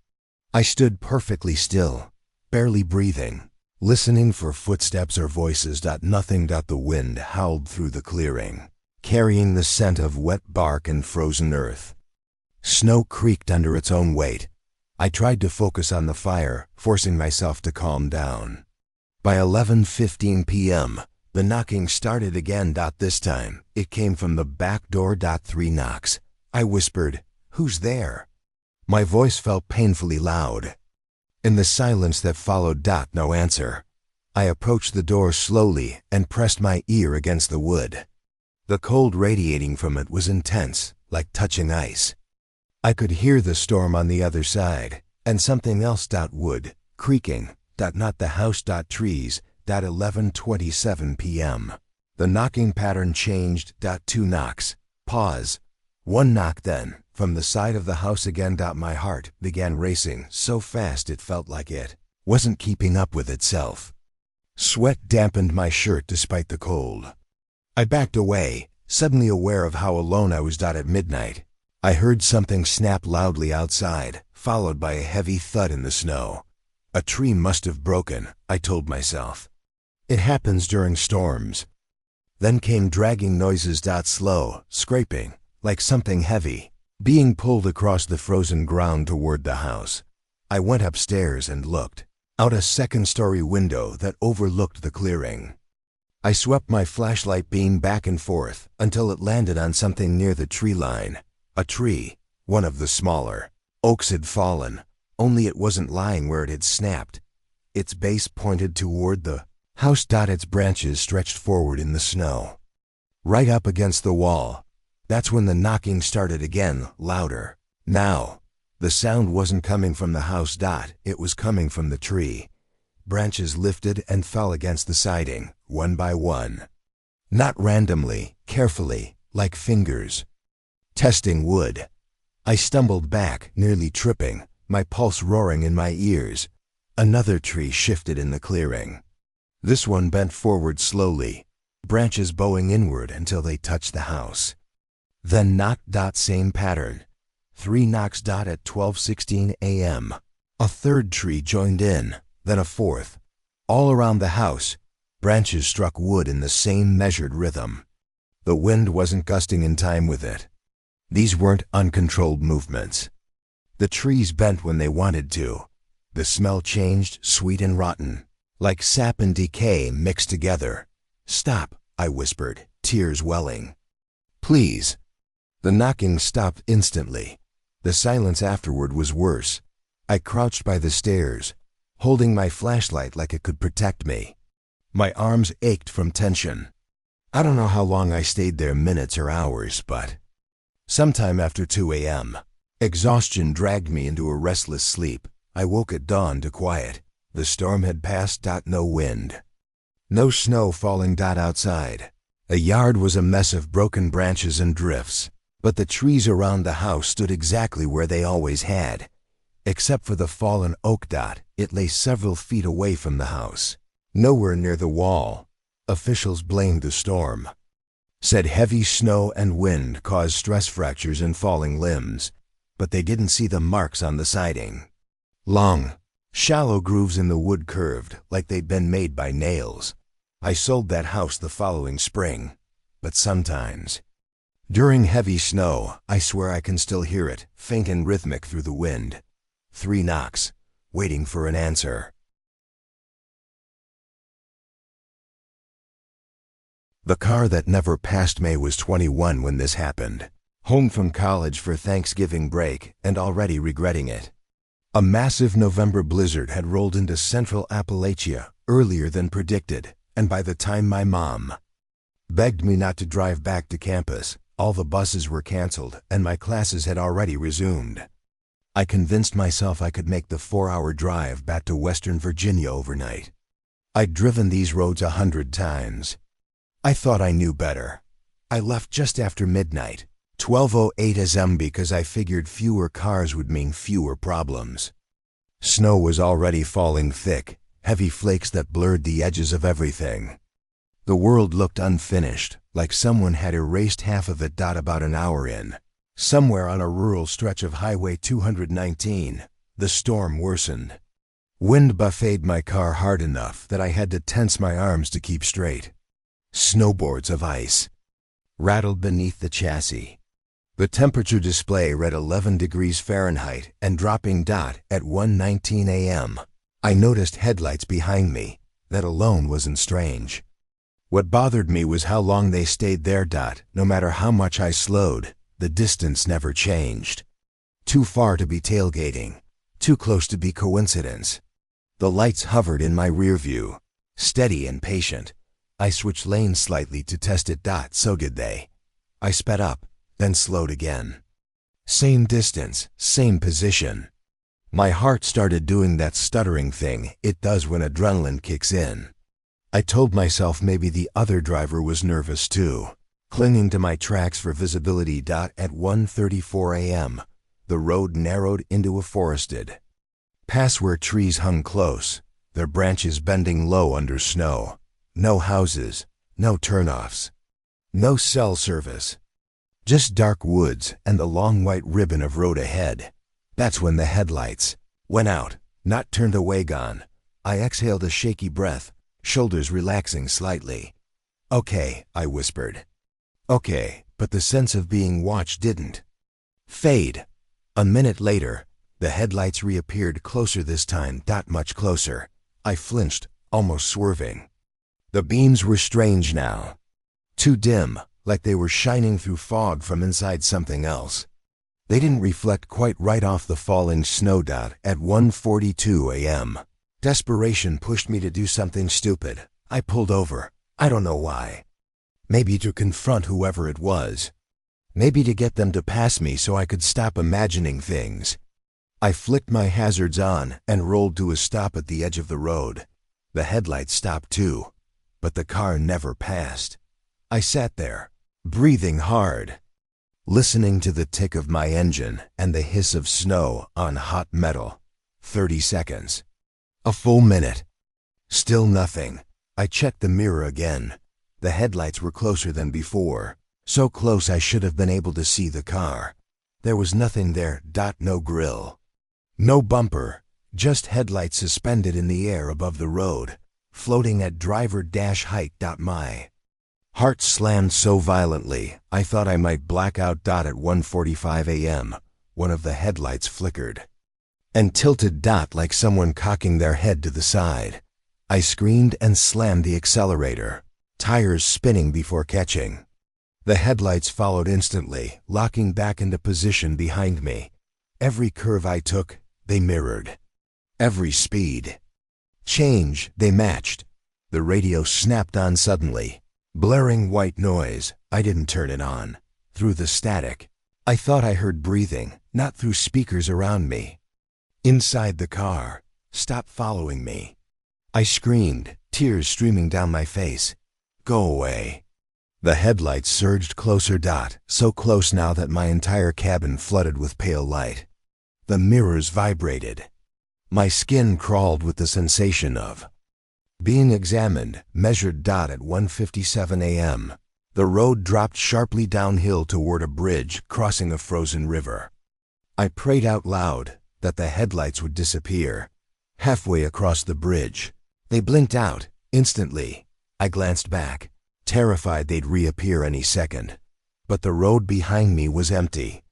I stood perfectly still, barely breathing, listening for footsteps or voices. Nothing. The wind howled through the clearing, carrying the scent of wet bark and frozen earth. Snow creaked under its own weight. I tried to focus on the fire, forcing myself to calm down. By 11:15 p.m., the knocking started again. This time, it came from the back door. 3 knocks. I whispered, "Who's there?" My voice felt painfully loud. In the silence that followed, no answer. I approached the door slowly and pressed my ear against the wood. The cold radiating from it was intense, like touching ice. I could hear the storm on the other side, and something else. Wood, creaking. Not the house. Trees. 11:27 p.m. The knocking pattern changed. 2 knocks. Pause. 1 knock then, from the side of the house again. My heart began racing so fast it felt like it wasn't keeping up with itself. Sweat dampened my shirt despite the cold. I backed away, suddenly aware of how alone I was. At midnight, I heard something snap loudly outside, followed by a heavy thud in the snow. A tree must have broken, I told myself. It happens during storms. Then came dragging noises. Slow, scraping, like something heavy being pulled across the frozen ground toward the house. I went upstairs and looked out a second-story window that overlooked the clearing. I swept my flashlight beam back and forth until it landed on something near the tree line. A tree, one of the smaller oaks, had fallen, only it wasn't lying where it had snapped. Its base pointed toward the house. Its branches stretched forward in the snow, right up against the wall. That's when the knocking started again, louder. Now, the sound wasn't coming from the house. It was coming from the tree. Branches lifted and fell against the siding, one by one. Not randomly, carefully, like fingers. Testing wood. I stumbled back, nearly tripping, my pulse roaring in my ears. Another tree shifted in the clearing. This one bent forward slowly, branches bowing inward until they touched the house. Then knock. Same pattern. 3 knocks. At 12:16 a.m. A third tree joined in, then a fourth. All around the house, branches struck wood in the same measured rhythm. The wind wasn't gusting in time with it. These weren't uncontrolled movements. The trees bent when they wanted to. The smell changed, sweet and rotten, like sap and decay mixed together. "Stop," I whispered, tears welling. "Please." The knocking stopped instantly. The silence afterward was worse. I crouched by the stairs, holding my flashlight like it could protect me. My arms ached from tension. I don't know how long I stayed there, minutes or hours, but sometime after 2 a.m., exhaustion dragged me into a restless sleep. I woke at dawn to quiet. The storm had passed. No wind. No snow falling outside. The yard was a mess of broken branches and drifts, but the trees around the house stood exactly where they always had. Except for the fallen oak. It lay several feet away from the house, nowhere near the wall. Officials blamed the storm. Said heavy snow and wind caused stress fractures and falling limbs, but they didn't see the marks on the siding. Long, shallow grooves in the wood curved like they'd been made by nails. I sold that house the following spring, but sometimes, during heavy snow, I swear I can still hear it, faint and rhythmic through the wind. 3 knocks, waiting for an answer. The car that never passed me was 21 when this happened. Home from college for Thanksgiving break and already regretting it. A massive November blizzard had rolled into central Appalachia earlier than predicted, and by the time my mom begged me not to drive back to campus, all the buses were canceled and my classes had already resumed. I convinced myself I could make the 4-hour drive back to Western Virginia overnight. I'd driven these roads 100 times. I thought I knew better. I left just after midnight, 12:08 a.m. because I figured fewer cars would mean fewer problems. Snow was already falling thick, heavy flakes that blurred the edges of everything. The world looked unfinished, like someone had erased half of it. About an hour in, somewhere on a rural stretch of Highway 219, the storm worsened. Wind buffeted my car hard enough that I had to tense my arms to keep straight. Snowboards of ice rattled beneath the chassis. The temperature display read 11 degrees Fahrenheit and dropping. At 1:19 a.m., I noticed headlights behind me. That alone wasn't strange. What bothered me was how long they stayed there. No matter how much I slowed, the distance never changed. Too far to be tailgating, too close to be coincidence. The lights hovered in my rear view, steady and patient. I switched lanes slightly to test it. So did they. I sped up, then slowed again. Same distance, same position. My heart started doing that stuttering thing it does when adrenaline kicks in. I told myself maybe the other driver was nervous too. Clinging to my tracks for visibility. At 1:34 a.m., the road narrowed into a forested pass where trees hung close, their branches bending low under snow. No houses, no turnoffs, no cell service. Just dark woods and the long white ribbon of road ahead. That's when the headlights went out, not turned away. Gone. I exhaled a shaky breath, shoulders relaxing slightly. Okay, I whispered. Okay, but the sense of being watched didn't fade. A minute later, the headlights reappeared, closer this time. Much closer. I flinched, almost swerving. The beams were strange now. Too dim, like they were shining through fog from inside something else. They didn't reflect quite right off the falling snow. At 1:42 a.m., desperation pushed me to do something stupid. I pulled over. I don't know why. Maybe to confront whoever it was. Maybe to get them to pass me so I could stop imagining things. I flicked my hazards on and rolled to a stop at the edge of the road. The headlights stopped too, but the car never passed. I sat there, breathing hard, listening to the tick of my engine and the hiss of snow on hot metal. 30 seconds. A full minute. Still nothing. I checked the mirror again. The headlights were closer than before. So close I should have been able to see the car. There was nothing there. No grill. No bumper. Just headlights suspended in the air above the road, floating at driver dash height. My heart slammed so violently, I thought I might black out. At 1:45 a.m., one of the headlights flickered and tilted. Like someone cocking their head to the side. I screamed and slammed the accelerator, tires spinning before catching. The headlights followed instantly, locking back into position behind me. Every curve I took, they mirrored. Every speed change, they matched. The radio snapped on suddenly. Blaring white noise. I didn't turn it on. Through the static, I thought I heard breathing, not through speakers around me. Inside the car, stop following me. I screamed, tears streaming down my face. Go away. The headlights surged closer. So close now that my entire cabin flooded with pale light. The mirrors vibrated. My skin crawled with the sensation of being examined. Measured. At 1:57 a.m. The road dropped sharply downhill toward a bridge crossing a frozen river. I prayed out loud that the headlights would disappear. Halfway across the bridge, they blinked out. Instantly, I glanced back, terrified they'd reappear any second. But the road behind me was empty.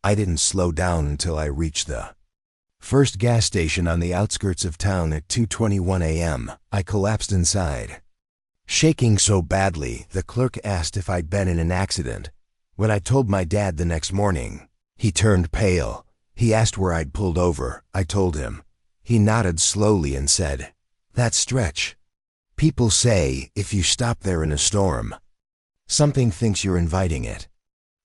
I didn't slow down until I reached the first gas station on the outskirts of town at 2:21 a.m. I collapsed inside, shaking so badly the clerk asked if I'd been in an accident. When I told my dad the next morning, he turned pale. He asked where I'd pulled over. I told him. He nodded slowly and said, "That stretch. People say if you stop there in a storm, something thinks you're inviting it."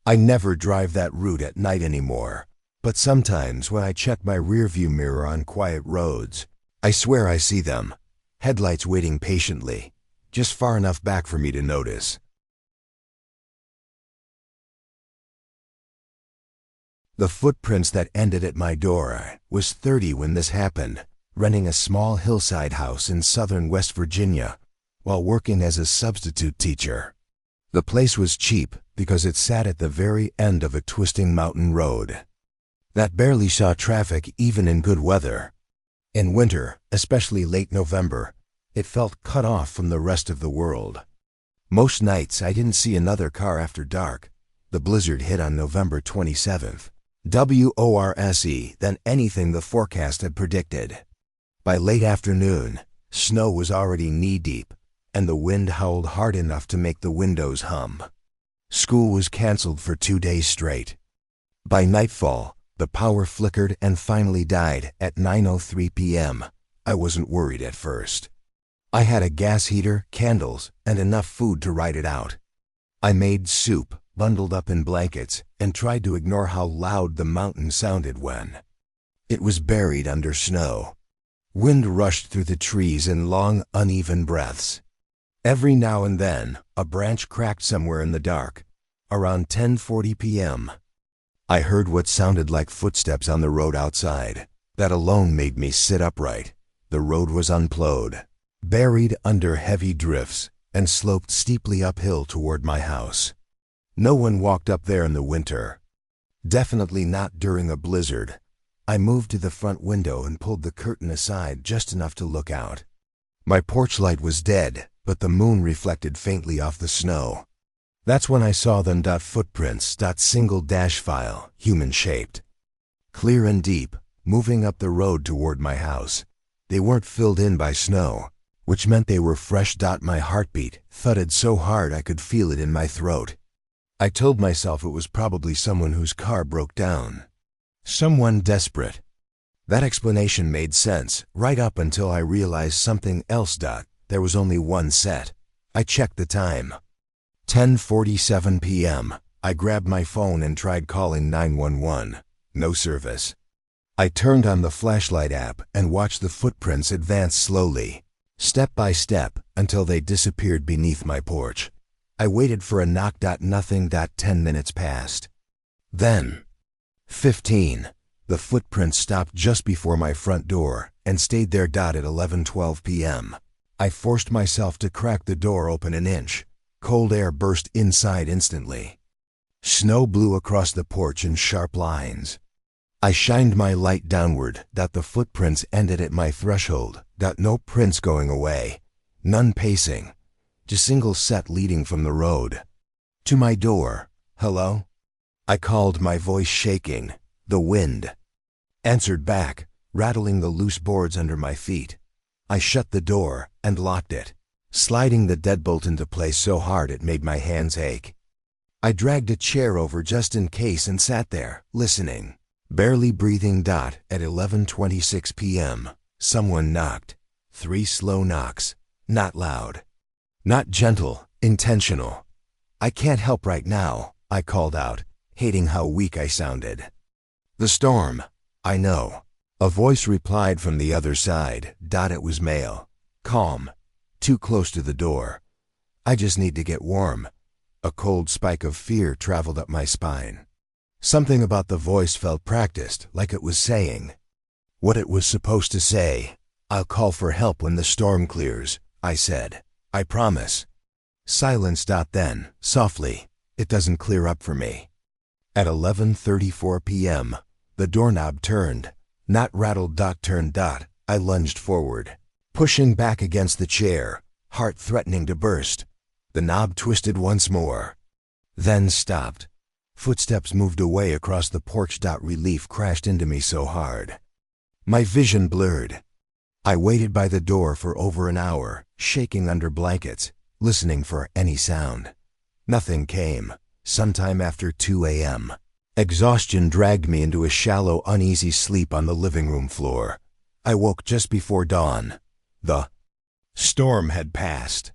I never drive that route at night anymore, but sometimes when I check my rearview mirror on quiet roads, I swear I see them, headlights waiting patiently, just far enough back for me to notice. The footprints that ended at my door. I was 30 when this happened, renting a small hillside house in southern West Virginia while working as a substitute teacher. The place was cheap because it sat at the very end of a twisting mountain road that barely saw traffic even in good weather. In winter, especially late November, it felt cut off from the rest of the world. Most nights I didn't see another car after dark. The blizzard hit on November 27th. WORSE than anything the forecast had predicted. By late afternoon, snow was already knee-deep, and the wind howled hard enough to make the windows hum. School was canceled for 2 days straight. By nightfall, the power flickered and finally died at 9:03 p.m. I wasn't worried at first. I had a gas heater, candles, and enough food to ride it out. I made soup, bundled up in blankets, and tried to ignore how loud the mountain sounded when it was buried under snow. Wind rushed through the trees in long, uneven breaths. Every now and then, a branch cracked somewhere in the dark. Around 10:40 p.m., I heard what sounded like footsteps on the road outside. That alone made me sit upright. The road was unplowed, buried under heavy drifts, and sloped steeply uphill toward my house. No one walked up there in the winter. Definitely not during a blizzard. I moved to the front window and pulled the curtain aside just enough to look out. My porch light was dead, but the moon reflected faintly off the snow. That's when I saw them. Footprints. Single dash file, human-shaped. Clear and deep, moving up the road toward my house. They weren't filled in by snow, which meant they were fresh. My heartbeat thudded so hard I could feel it in my throat. I told myself it was probably someone whose car broke down. Someone desperate. That explanation made sense, right up until I realized something else. There was only one set. I checked the time. 10:47 p.m. I grabbed my phone and tried calling 911. No service. I turned on the flashlight app and watched the footprints advance slowly, step by step, until they disappeared beneath my porch. I waited for a knock. Nothing. 10 minutes passed. Then, 15. The footprints stopped just before my front door and stayed there. At 11:12 p.m. I forced myself to crack the door open an inch. Cold air burst inside instantly. Snow blew across the porch in sharp lines. I shined my light downward. The footprints ended at my threshold. No prints going away. None pacing. Just single set leading from the road to my door. "Hello?" I called, my voice shaking. The wind answered back, rattling the loose boards under my feet. I shut the door and locked it, sliding the deadbolt into place so hard it made my hands ache. I dragged a chair over just in case and sat there, listening, barely breathing. At 11:26 p.m., someone knocked. 3 slow knocks, not loud, not gentle, intentional. "I can't help right now," I called out, hating how weak I sounded. "The storm, I know," a voice replied from the other side. It was male, calm, too close to the door. I just need to get warm. A cold spike of fear traveled up my spine. Something about the voice felt practiced, like it was saying what it was supposed to say. I'll call for help when the storm clears, I said. I promise. Silence. Then, softly, it doesn't clear up for me. At 11:34 p.m., the doorknob turned. Not rattled. Turned. I lunged forward, pushing back against the chair, heart threatening to burst. The knob twisted once more, then stopped. Footsteps moved away across the porch. Relief crashed into me so hard. My vision blurred. I waited by the door for over an hour, shaking under blankets, listening for any sound. Nothing came. Sometime after 2 a.m., exhaustion dragged me into a shallow, uneasy sleep on the living room floor. I woke just before dawn. The storm had passed.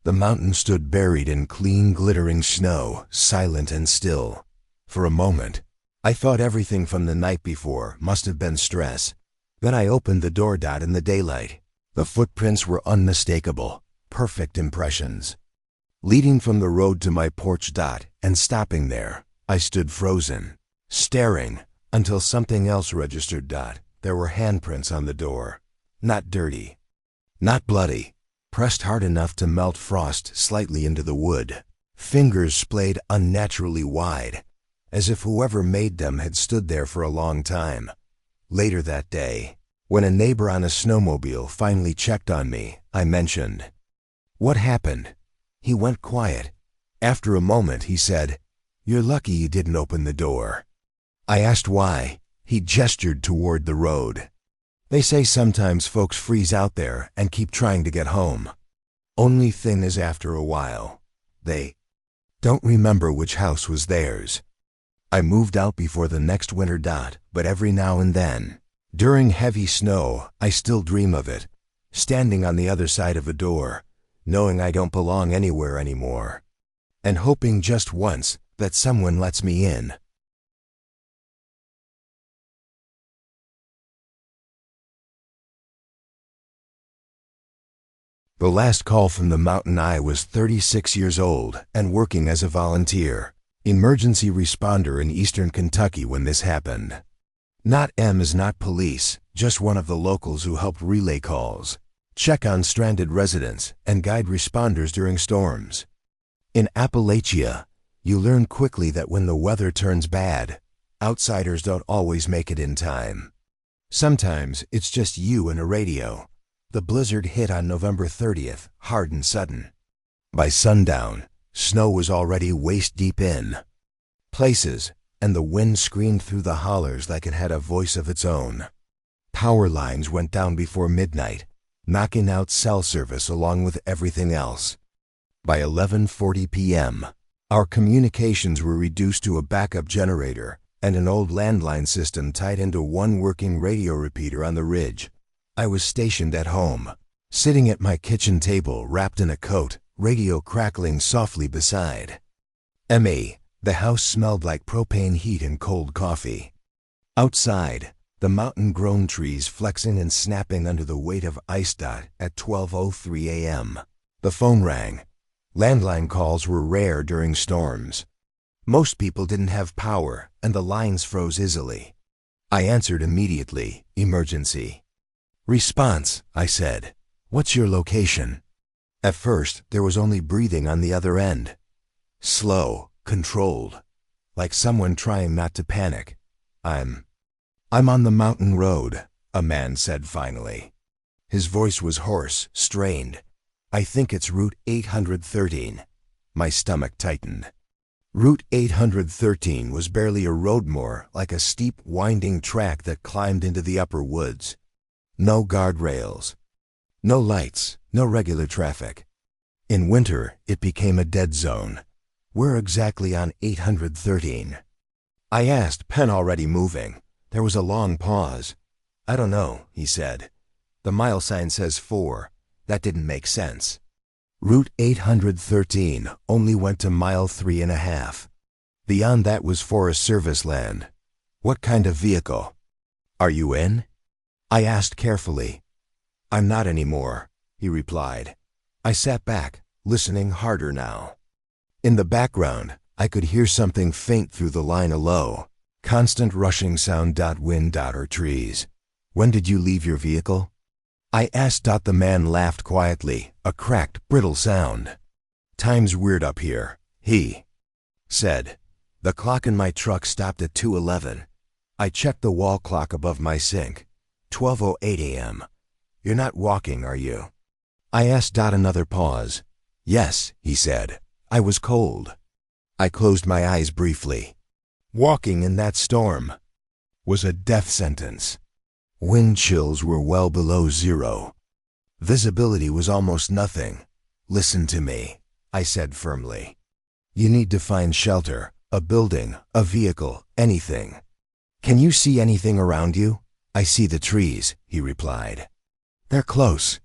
The mountain stood buried in clean, glittering snow, silent and still. For a moment, I thought everything from the night before must have been stress. Then I opened the door. In the daylight, the footprints were unmistakable, perfect impressions, leading from the road to my porch. And stopping there, I stood frozen, staring, until something else registered. There were handprints on the door. Not dirty, not bloody, pressed hard enough to melt frost slightly into the wood. Fingers splayed unnaturally wide, as if whoever made them had stood there for a long time. Later that day, when a neighbor on a snowmobile finally checked on me, I mentioned, "What happened?" He went quiet. After a moment, he said, "You're lucky you didn't open the door." I asked why. He gestured toward the road. "They say sometimes folks freeze out there and keep trying to get home. Only thing is, after a while, they don't remember which house was theirs." I moved out before the next winter. But every now and then, during heavy snow, I still dream of it, standing on the other side of a door, knowing I don't belong anywhere anymore, and hoping just once that someone lets me in. The last call from the mountain. I was 36 years old and working as a volunteer, emergency responder in eastern Kentucky when this happened. Not M is not police, just one of the locals who helped relay calls, check on stranded residents, and guide responders during storms. In Appalachia, you learn quickly that when the weather turns bad, outsiders don't always make it in time. Sometimes it's just you and a radio. The blizzard hit on November 30th, hard and sudden. By sundown, snow was already waist-deep in places, and the wind screamed through the hollers like it had a voice of its own. Power lines went down before midnight, knocking out cell service along with everything else. By 11:40 p.m., our communications were reduced to a backup generator and an old landline system tied into one working radio repeater on the ridge. I was stationed at home, sitting at my kitchen table wrapped in a coat, radio crackling softly beside me. The house smelled like propane heat and cold coffee. Outside, the mountain-grown trees flexing and snapping under the weight of ice. At 12:03 a.m., the phone rang. Landline calls were rare during storms. Most people didn't have power, and the lines froze easily. I answered immediately. "Emergency." "Response," I said. "What's your location?" At first, there was only breathing on the other end. Slow, controlled, like someone trying not to panic. I'm on the mountain road," a man said finally. His voice was hoarse, strained. "I think it's Route 813. My stomach tightened. Route 813 was barely a road, more like a steep, winding track that climbed into the upper woods. No guardrails, no lights, no regular traffic. In winter, it became a dead zone. "Where exactly on 813? I asked, pen already moving. There was a long pause. "I don't know," he said. "The mile sign says 4. That didn't make sense." Route 813 only went to mile 3.5. Beyond that was Forest Service land. "What kind of vehicle?" "Are you in?" I asked carefully. "I'm not anymore," he replied. I sat back, listening harder now. In the background, I could hear something faint through the line of low, constant rushing sound. Wind or trees. When did you leave your vehicle? I asked. The man laughed quietly, a cracked, brittle sound. Time's weird up here, he said. The clock in my truck stopped at 2:11. I checked the wall clock above my sink. 12:08 a.m. You're not walking, are you? I asked. Another pause. Yes, he said. I was cold. I closed my eyes briefly. Walking in that storm was a death sentence. Wind chills were well below zero. Visibility was almost nothing. Listen to me, I said firmly. You need to find shelter, a building, a vehicle, anything. Can you see anything around you? I see the trees, he replied. They're close.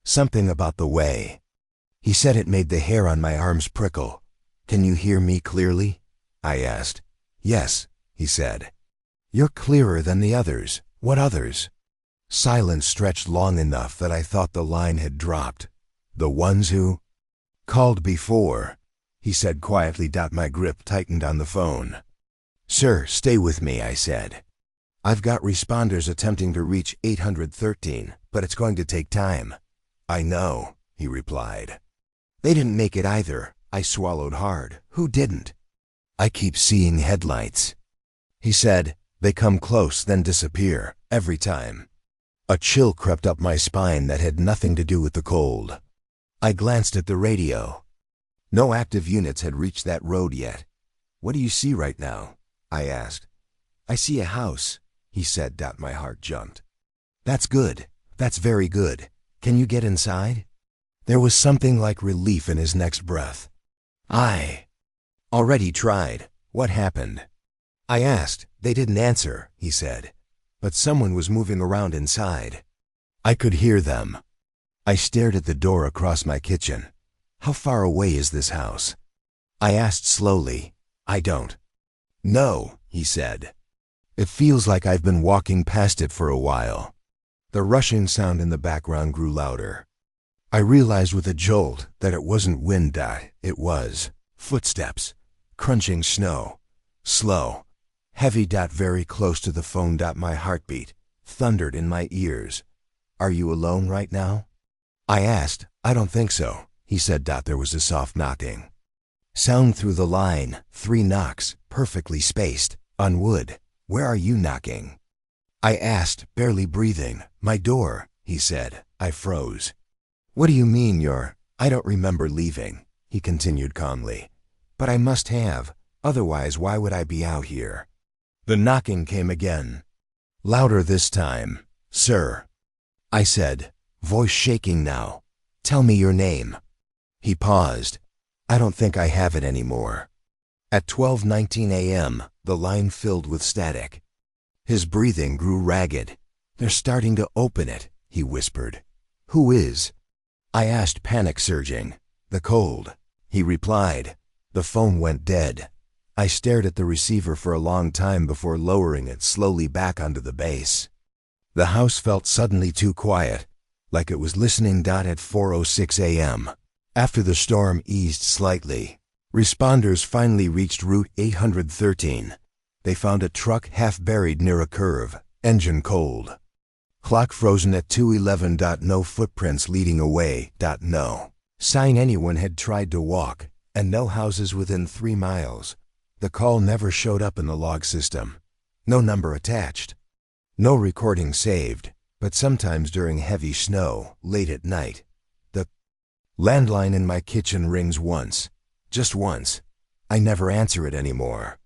Something about the way. He said it made the hair on my arms prickle. Can you hear me clearly? I asked. Yes, he said. You're clearer than the others. What others? Silence stretched long enough that I thought the line had dropped. The ones who called before, he said quietly. My grip tightened on the phone. Sir, stay with me, I said. I've got responders attempting to reach 813, but it's going to take time. I know, he replied. They didn't make it either. I swallowed hard. Who didn't? I keep seeing headlights. He said, they come close, then disappear, every time. A chill crept up my spine that had nothing to do with the cold. I glanced at the radio. No active units had reached that road yet. What do you see right now? I asked. I see a house, he said. My heart jumped. That's good. That's very good. Can you get inside? There was something like relief in his next breath. I already tried. What happened? I asked. They didn't answer, he said. But someone was moving around inside. I could hear them. I stared at the door across my kitchen. How far away is this house? I asked slowly. I don't know, he said. It feels like I've been walking past it for a while. The rushing sound in the background grew louder. I realized with a jolt that it wasn't wind. It was footsteps, crunching snow, slow, heavy. Very close to the phone. My heartbeat thundered in my ears. Are you alone right now? I asked. I don't think so, he said. There was a soft knocking sound through the line, 3 knocks, perfectly spaced, on wood. Where are you knocking? I asked, barely breathing. My door, he said. I froze. What do you mean you're? I don't remember leaving, he continued calmly. But I must have, otherwise why would I be out here? The knocking came again. Louder this time. Sir, I said, voice shaking now. Tell me your name. He paused. I don't think I have it anymore. At 12:19 a.m., the line filled with static. His breathing grew ragged. They're starting to open it, he whispered. Who is? I asked, panic surging. The cold, he replied. The phone went dead. I stared at the receiver for a long time before lowering it slowly back onto the base. The house felt suddenly too quiet, like it was listening. At 4:06 a.m., after the storm eased slightly, responders finally reached Route 813. They found a truck half buried near a curve, engine cold. Clock frozen at 2:11. No footprints leading away. No sign anyone had tried to walk, and no houses within 3 miles. The call never showed up in the log system. No number attached. No recording saved, but sometimes during heavy snow, late at night, the landline in my kitchen rings once. Just once. I never answer it anymore.